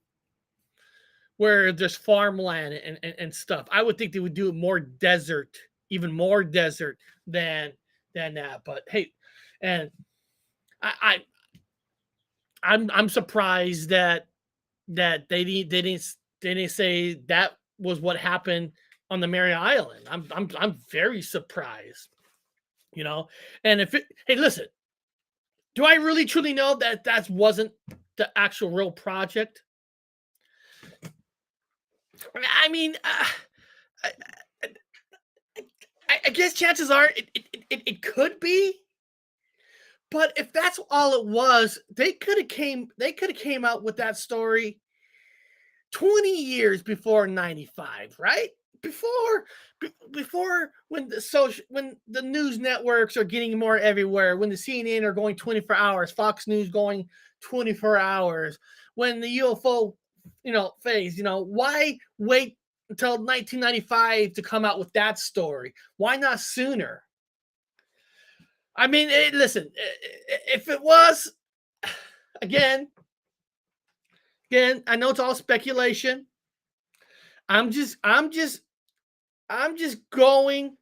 where there's farmland and stuff. I would think they would do it more desert, even more desert than that. But hey, and I'm surprised that they didn't say that was what happened on the Mary Island. I'm very surprised, you know. And hey, listen, do I really truly know that wasn't the actual real project? I mean, I guess chances are it could be, but if that's all it was, they could have came out with that story 20 years before 95, right? Before when the news networks are getting more everywhere, when the CNN are going 24 hours, Fox News going 24 hours, when the UFO, phase, why wait until 1995 to come out with that story? Why not sooner? I mean, listen, if it was, again, I know it's all speculation. I'm just going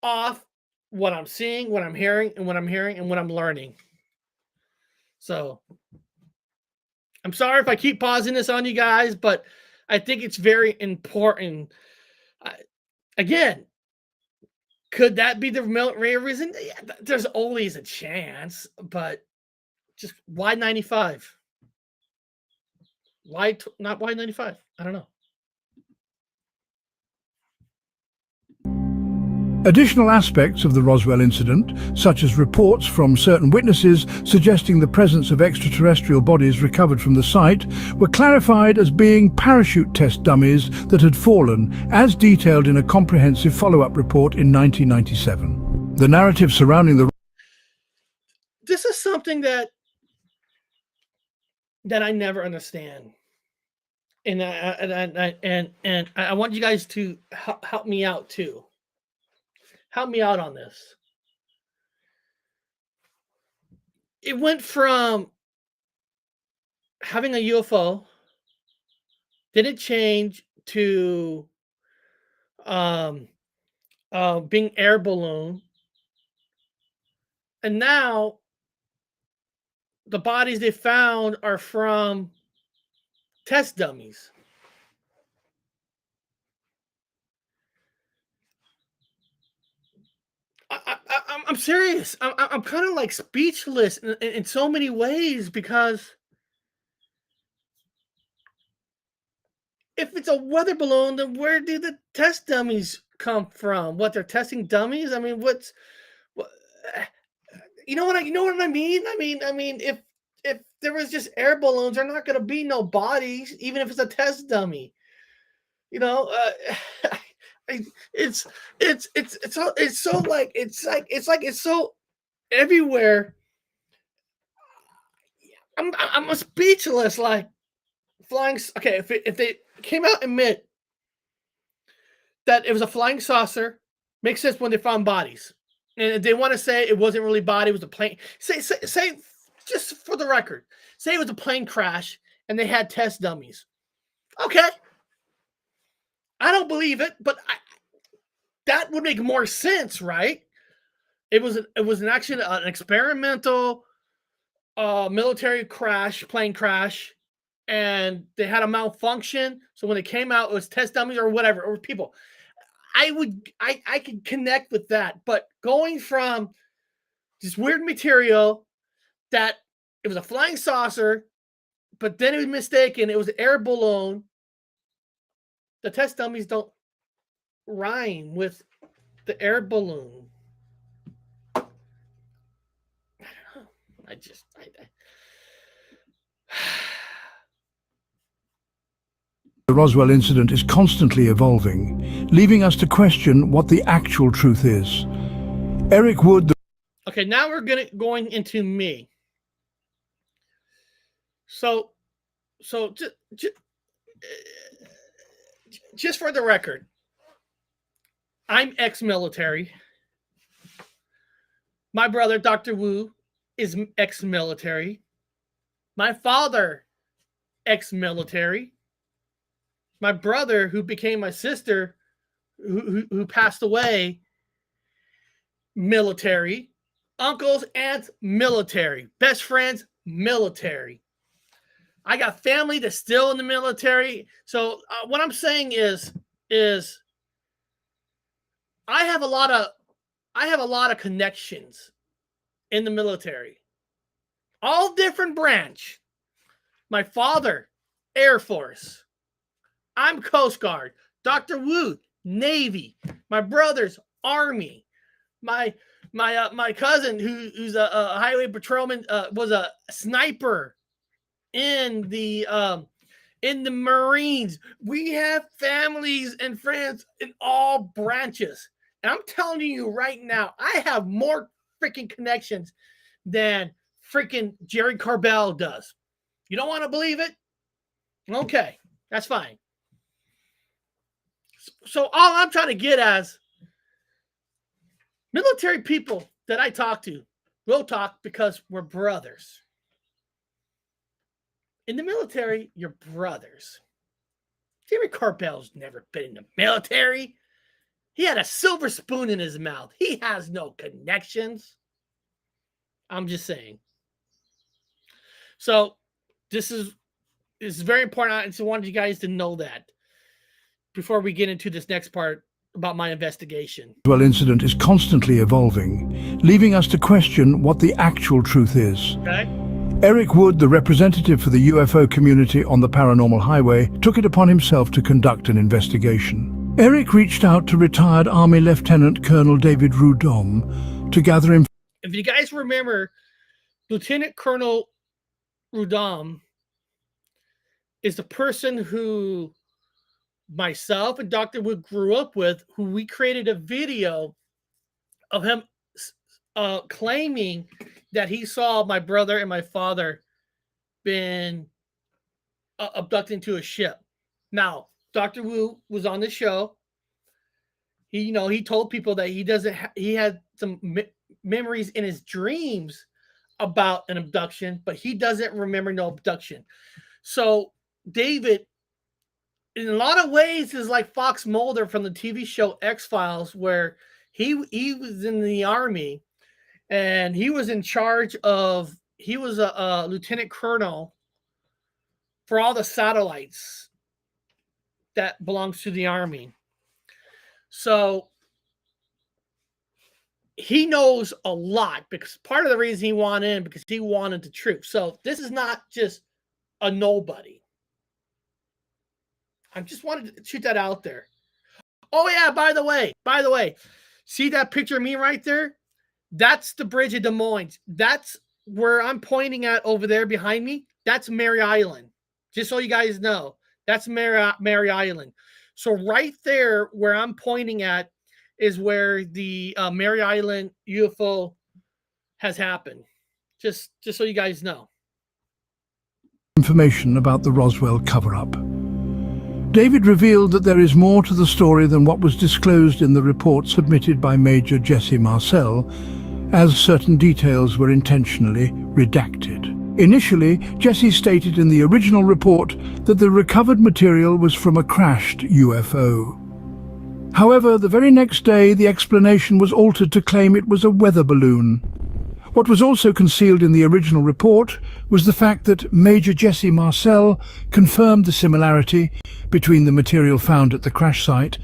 off what I'm seeing, what I'm hearing, and what I'm learning. So I'm sorry if I keep pausing this on you guys, but I think it's very important. Again, could that be the real reason? Yeah, there's always a chance, but just why 95? Why not? Why 95? I don't know. Additional aspects of the Roswell incident, such as reports from certain witnesses suggesting the presence of extraterrestrial bodies recovered from the site, were clarified as being parachute test dummies that had fallen, as detailed in a comprehensive follow-up report in 1997. The narrative surrounding the... This is something that I never understand. And I want you guys to help me out too. Help me out on this. It went from having a UFO, then it changed to being air balloon, and now the bodies they found are from test dummies. I'm serious. I'm kind of like speechless in so many ways, because if it's a weather balloon, then where do the test dummies come from? What, they're testing dummies? I mean, what, you know what I mean? I mean, if there was just air balloons, there are not going to be no bodies, even if it's a test dummy. It's so everywhere. I'm speechless. Like flying. Okay, if they came out and admit that it was a flying saucer, makes sense when they found bodies, and if they want to say it wasn't really body, it was a plane. Say just for the record, say it was a plane crash and they had test dummies. Okay, I don't believe it, but that would make more sense, right? It was an actually an experimental military plane crash, and they had a malfunction. So when it came out, it was test dummies or whatever, or people. I could connect with that, but going from this weird material that it was a flying saucer, but then it was mistaken, it was an air balloon. The test dummies don't rhyme with the air balloon. I don't know. The Roswell incident is constantly evolving, leaving us to question what the actual truth is. Eric Wood... Okay, now we're going into me. So just for the record, I'm ex-military. My brother, Dr. Wu, is ex-military. My father, ex-military. My brother, who became my sister, who passed away, military. Uncles, aunts, military. Best friends, military. I got family that's still in the military. So what I'm saying is I have a lot of connections in the military. All different branch. My father, Air Force. I'm Coast Guard. Dr. Wood, Navy. My brother's Army. My cousin, who's a highway patrolman, was a sniper in the in the Marines. We have families and friends in all branches. And I'm telling you right now, I have more freaking connections than freaking Jerry Corbell does. You don't want to believe it? Okay, that's fine. So all I'm trying to get as military people that I talk to will talk because we're brothers. In the military, you're brothers. Jerry Corbell's never been in the military. He had a silver spoon in his mouth. He has no connections. I'm just saying. So this is very important. I just wanted you guys to know that before we get into this next part about my investigation. The Roswell incident is constantly evolving, leaving us to question what the actual truth is. Okay. Eric Wood, the representative for the UFO community on the Paranormal Highway, took it upon himself to conduct an investigation. Eric reached out to retired Army Lieutenant Colonel David Rudom to gather information. If you guys remember, Lieutenant Colonel Rudom is the person who myself and Dr. Wood grew up with, who we created a video of him claiming that he saw my brother and my father been abducted into a ship. Now, Dr. Wu was on the show. He told people that he had some memories in his dreams about an abduction, but he doesn't remember no abduction. So David, in a lot of ways, is like Fox Mulder from the TV show X-Files, where he was in the Army and he was in charge of, he was a lieutenant colonel for all the satellites that belongs to the Army. So he knows a lot, because part of the reason he wanted in, because he wanted the truth. So this is not just a nobody. I just wanted to shoot that out there. Oh yeah, by the way, see that picture of me right there? That's the bridge of Des Moines. That's where I'm pointing at over there behind me. That's Mary Island. Just so you guys know, that's Mary Island. So right there where I'm pointing at is where the Mary Island UFO has happened. Just so you guys know. Information about the Roswell cover-up. David revealed that there is more to the story than what was disclosed in the report submitted by Major Jesse Marcel, as certain details were intentionally redacted. Initially, Jesse stated in the original report that the recovered material was from a crashed UFO. However, the very next day, the explanation was altered to claim it was a weather balloon. What was also concealed in the original report was the fact that Major Jesse Marcel confirmed the similarity between the material found at the crash site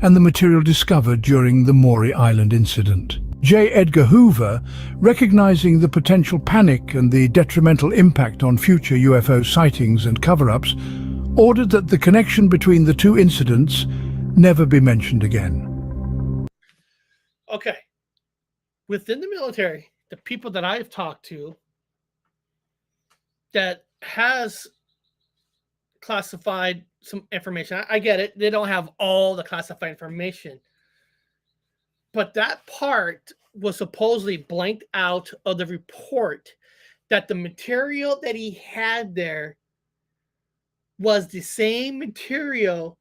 and the material discovered during the Maury Island incident. J. Edgar Hoover, recognizing the potential panic and the detrimental impact on future UFO sightings and cover-ups, ordered that the connection between the two incidents never be mentioned again. Okay. Within the military, the people that I've talked to that has classified some information, I get it. They don't have all the classified information. But that part was supposedly blanked out of the report, that the material that he had there was the same material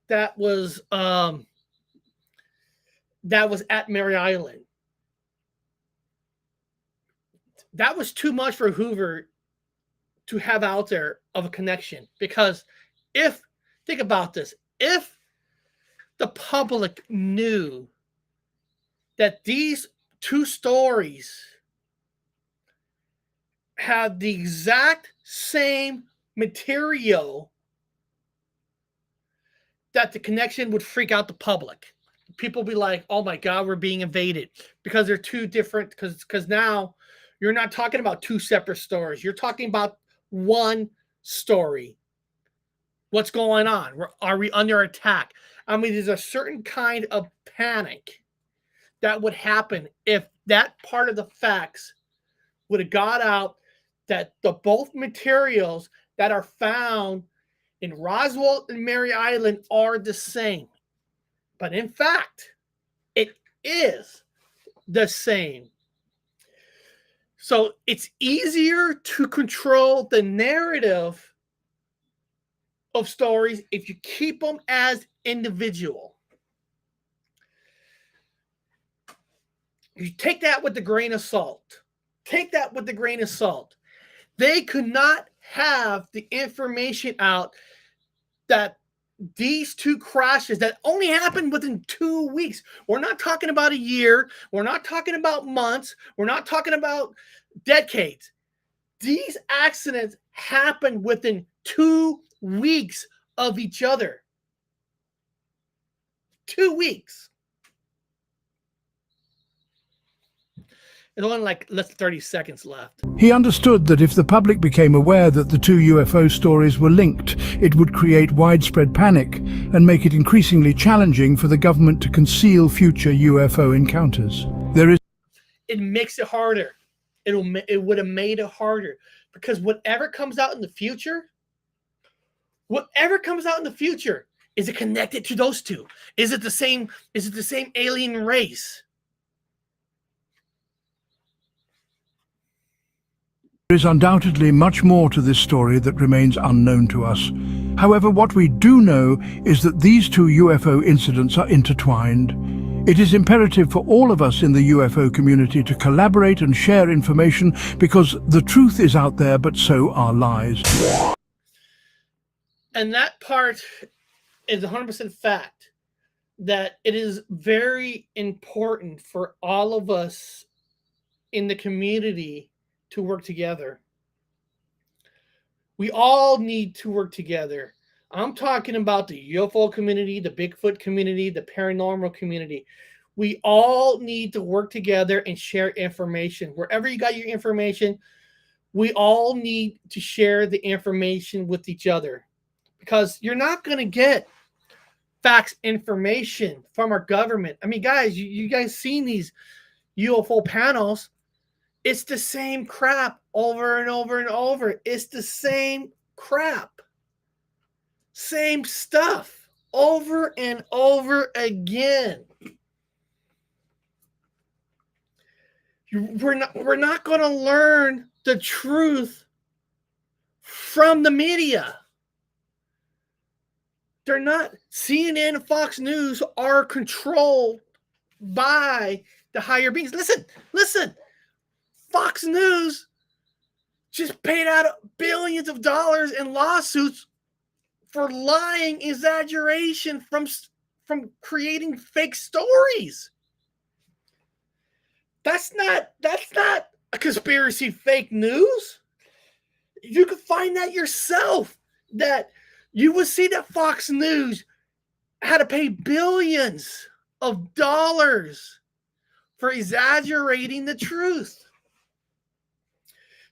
that was at Mary Island. That was too much for Hoover to have out there of a connection, because think about this, if the public knew that these two stories have the exact same material, that the connection would freak out the public. People be like, oh my God, we're being invaded, because they're two different, because now you're not talking about two separate stories. You're talking about one story. What's going on? Are we under attack? I mean, there's a certain kind of panic that would happen if that part of the facts would have got out, that the both materials that are found in Roswell and Mary Island are the same. But in fact, it is the same. So it's easier to control the narrative of stories if you keep them as individual. You take that with a grain of salt. Take that with a grain of salt. They could not have the information out that these two crashes that only happened within 2 weeks. We're not talking about a year. We're not talking about months. We're not talking about decades. These accidents happened within 2 weeks of each other. 2 weeks. There's only like less than 30 seconds left. He understood that if the public became aware that the two UFO stories were linked, it would create widespread panic and make it increasingly challenging for the government to conceal future UFO encounters. It makes it harder. It would have made it harder because whatever comes out in the future, is it connected to those two? Is it the same alien race? There is undoubtedly much more to this story that remains unknown to us. However, what we do know is that these two UFO incidents are intertwined. It is imperative for all of us in the UFO community to collaborate and share information because the truth is out there, but so are lies. And that part is 100% fact, that it is very important for all of us in the community to work together. We all need to work together. I'm talking about the UFO community, the Bigfoot community, the paranormal community. We all need to work together and share information. Wherever you got your information, we all need to share the information with each other, because you're not going to get facts information from our government. I mean, guys, you guys seen these UFO panels. It's the same crap over and over and over. It's the same crap. Same stuff over and over again. We're not going to learn the truth from the media. They're not. CNN and Fox News are controlled by the higher beings. Listen. Fox News just paid out billions of dollars in lawsuits for lying, exaggeration, from creating fake stories. That's not a conspiracy fake news. You can find that yourself. That you would see that Fox News had to pay billions of dollars for exaggerating the truth.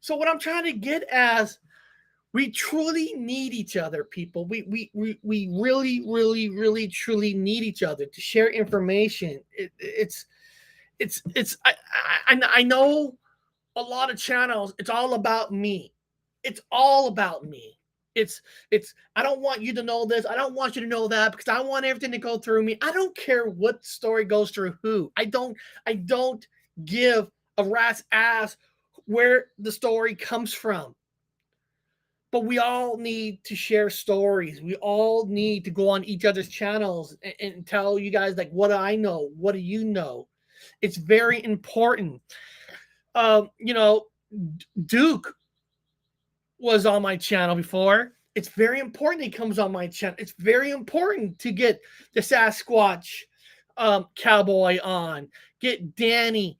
So what I'm trying to get as, we truly need each other, people. We really, really, really, truly need each other to share information. I know a lot of channels, it's all about me. It's all about me. It's I don't want you to know this. I don't want you to know that, because I want everything to go through me. I don't care what story goes through who. I don't give a rat's ass where the story comes from. But we all need to share stories. We all need to go on each other's channels and tell you guys, like, what do I know? What do you know? It's very important. Duke was on my channel before. It's very important he comes on my channel. It's very important to get the Sasquatch cowboy on. Get Danny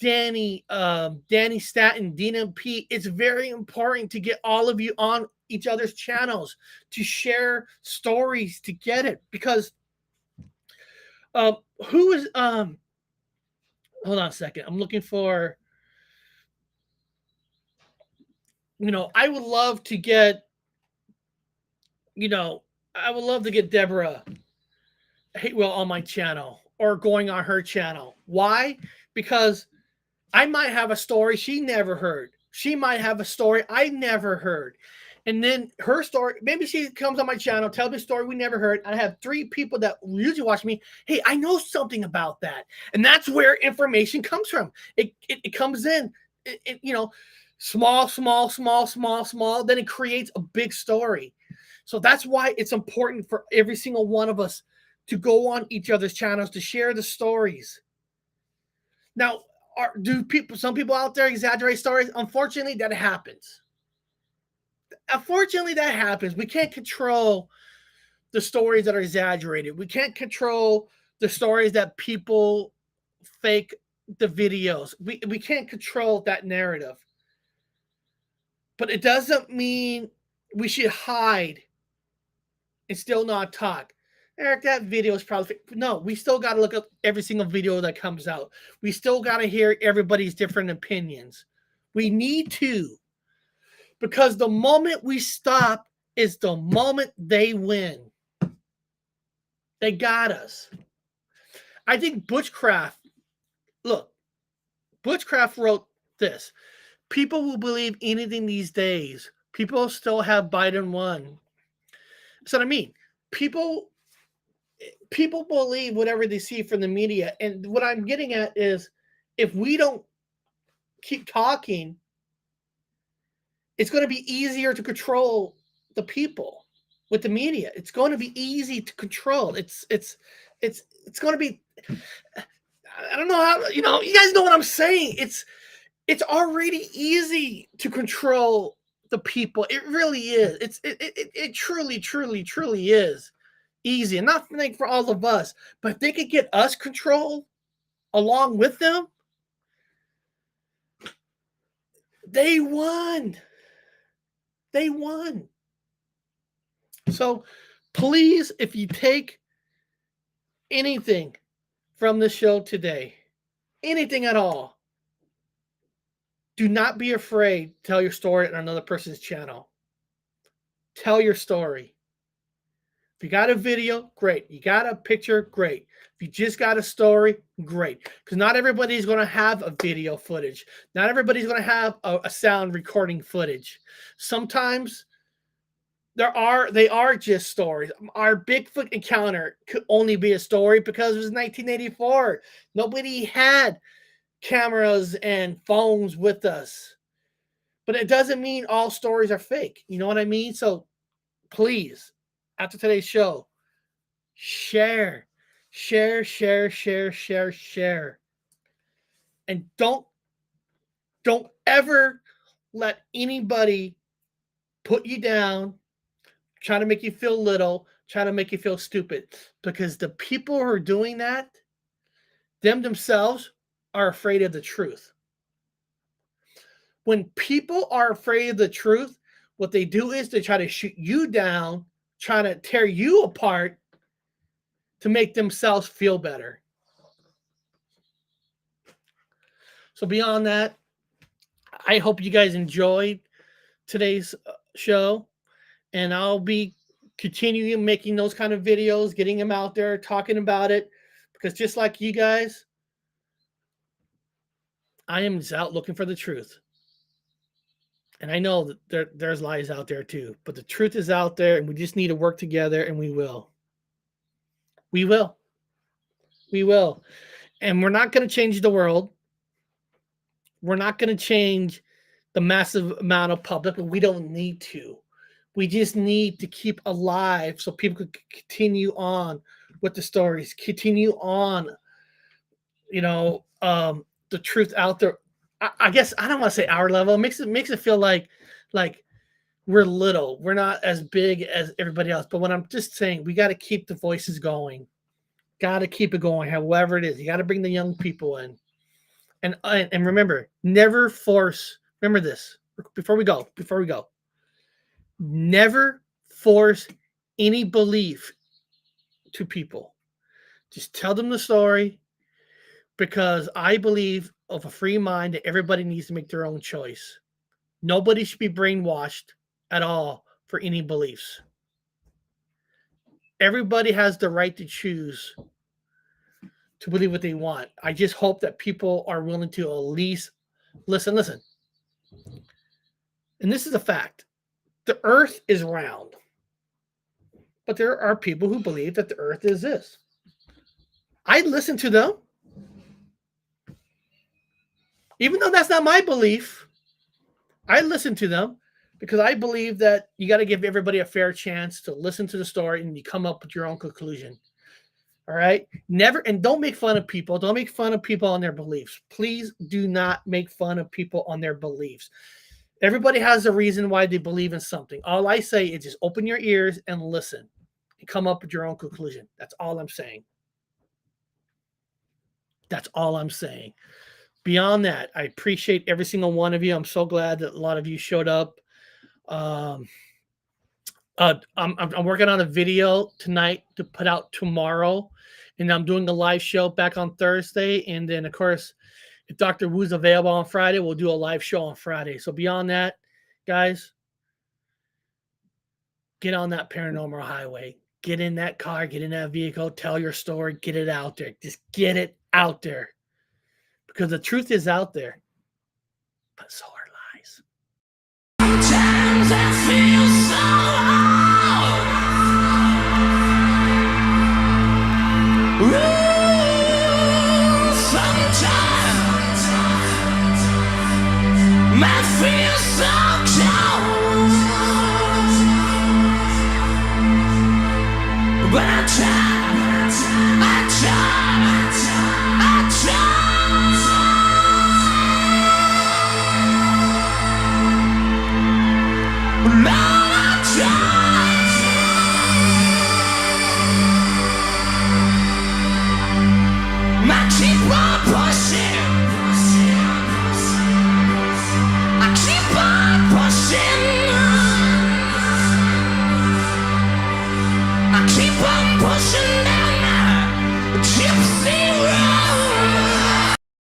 Stanton, Dina P. It's very important to get all of you on each other's channels to share stories to get it, because who is hold on a second. I'm looking for, I would love to get, Deborah Hatewell on my channel, or going on her channel. Why? Because I might have a story she never heard. She might have a story I never heard. And then her story, maybe she comes on my channel, tells me a story we never heard. I have 3 people that usually watch me. Hey, I know something about that. And that's where information comes from. It comes in, small, small, small, small, small. Then it creates a big story. So that's why it's important for every single one of us to go on each other's channels to share the stories. Now, some people out there exaggerate stories? Unfortunately, that happens. Unfortunately, that happens. We can't control the stories that are exaggerated. We can't control the stories that people fake the videos. We can't control that narrative. But it doesn't mean we should hide and still not talk. Eric, that video is probably fake. No, we still got to look up every single video that comes out. We still got to hear everybody's different opinions. We need to. Because the moment we stop is the moment they win. They got us. I think Butchcraft wrote this. People will believe anything these days. People still have Biden won. That's what I mean. People believe whatever they see from the media. And what I'm getting at is if we don't keep talking, it's going to be easier to control the people with the media. It's going to be easy to control. It's going to be, I don't know how, you guys know what I'm saying. It's already easy to control the people. It really is. It truly, truly, truly is easy. And not for all of us, but if they could get us control along with them, they won. They won. So please, if you take anything from the show today, anything at all, do not be afraid to tell your story on another person's channel. Tell your story. If you got a video, great. You got a picture, great. If you just got a story, great. Because not everybody's going to have a video footage. Not everybody's going to have a sound recording footage. Sometimes they are just stories. Our Bigfoot encounter could only be a story because it was 1984. Nobody had cameras and phones with us. But it doesn't mean all stories are fake. You know what I mean? So please, after today's show, share. And don't ever let anybody put you down, try to make you feel little, try to make you feel stupid. Because the people who are doing that, them themselves are afraid of the truth. When people are afraid of the truth, what they do is they try to shoot you down, trying to tear you apart to make themselves feel better. So beyond that, I hope you guys enjoyed today's show, and I'll be continuing making those kind of videos, getting them out there, talking about it, because just like you guys, I am just out looking for the truth. And I know that there's lies out there too, but the truth is out there, and we just need to work together, and we will. We will. We will. And we're not going to change the world. We're not going to change the massive amount of public, but we don't need to. We just need to keep alive so people can continue on with the stories, continue on, the truth out there. I guess I don't want to say our level. It makes it feel like we're little. We're not as big as everybody else. But when I'm just saying, we got to keep the voices going. Got to keep it going, however it is. You got to bring the young people in. And remember, never force. Remember this before we go. Never force any belief to people. Just tell them the story, because I believe of a free mind that everybody needs to make their own choice. Nobody should be brainwashed at all for any beliefs. Everybody has the right to choose to believe what they want. I just hope that people are willing to at least listen. And this is a fact. the earth is round. But there are people who believe that the earth is this. I listen to them. Even though that's not my belief, I listen to them because I believe that you got to give everybody a fair chance to listen to the story and you come up with your own conclusion. All right? Never, and don't make fun of people. Don't make fun of people on their beliefs. Please do not make fun of people on their beliefs. Everybody has a reason why they believe in something. All I say is just open your ears and listen and come up with your own conclusion. That's all I'm saying. That's all I'm saying. Beyond that, I appreciate every single one of you. I'm so glad that a lot of you showed up. I'm working on a video tonight to put out tomorrow, and I'm doing a live show back on Thursday. And then, of course, if Dr. Wu's available on Friday, we'll do a live show on Friday. So beyond that, guys, get on that paranormal highway. Get in that car, get in that vehicle, tell your story, get it out there. Just get it out there. Because the truth is out there, but so are lies. Sometimes I feel so old. Sometimes I feel so cold. But I try.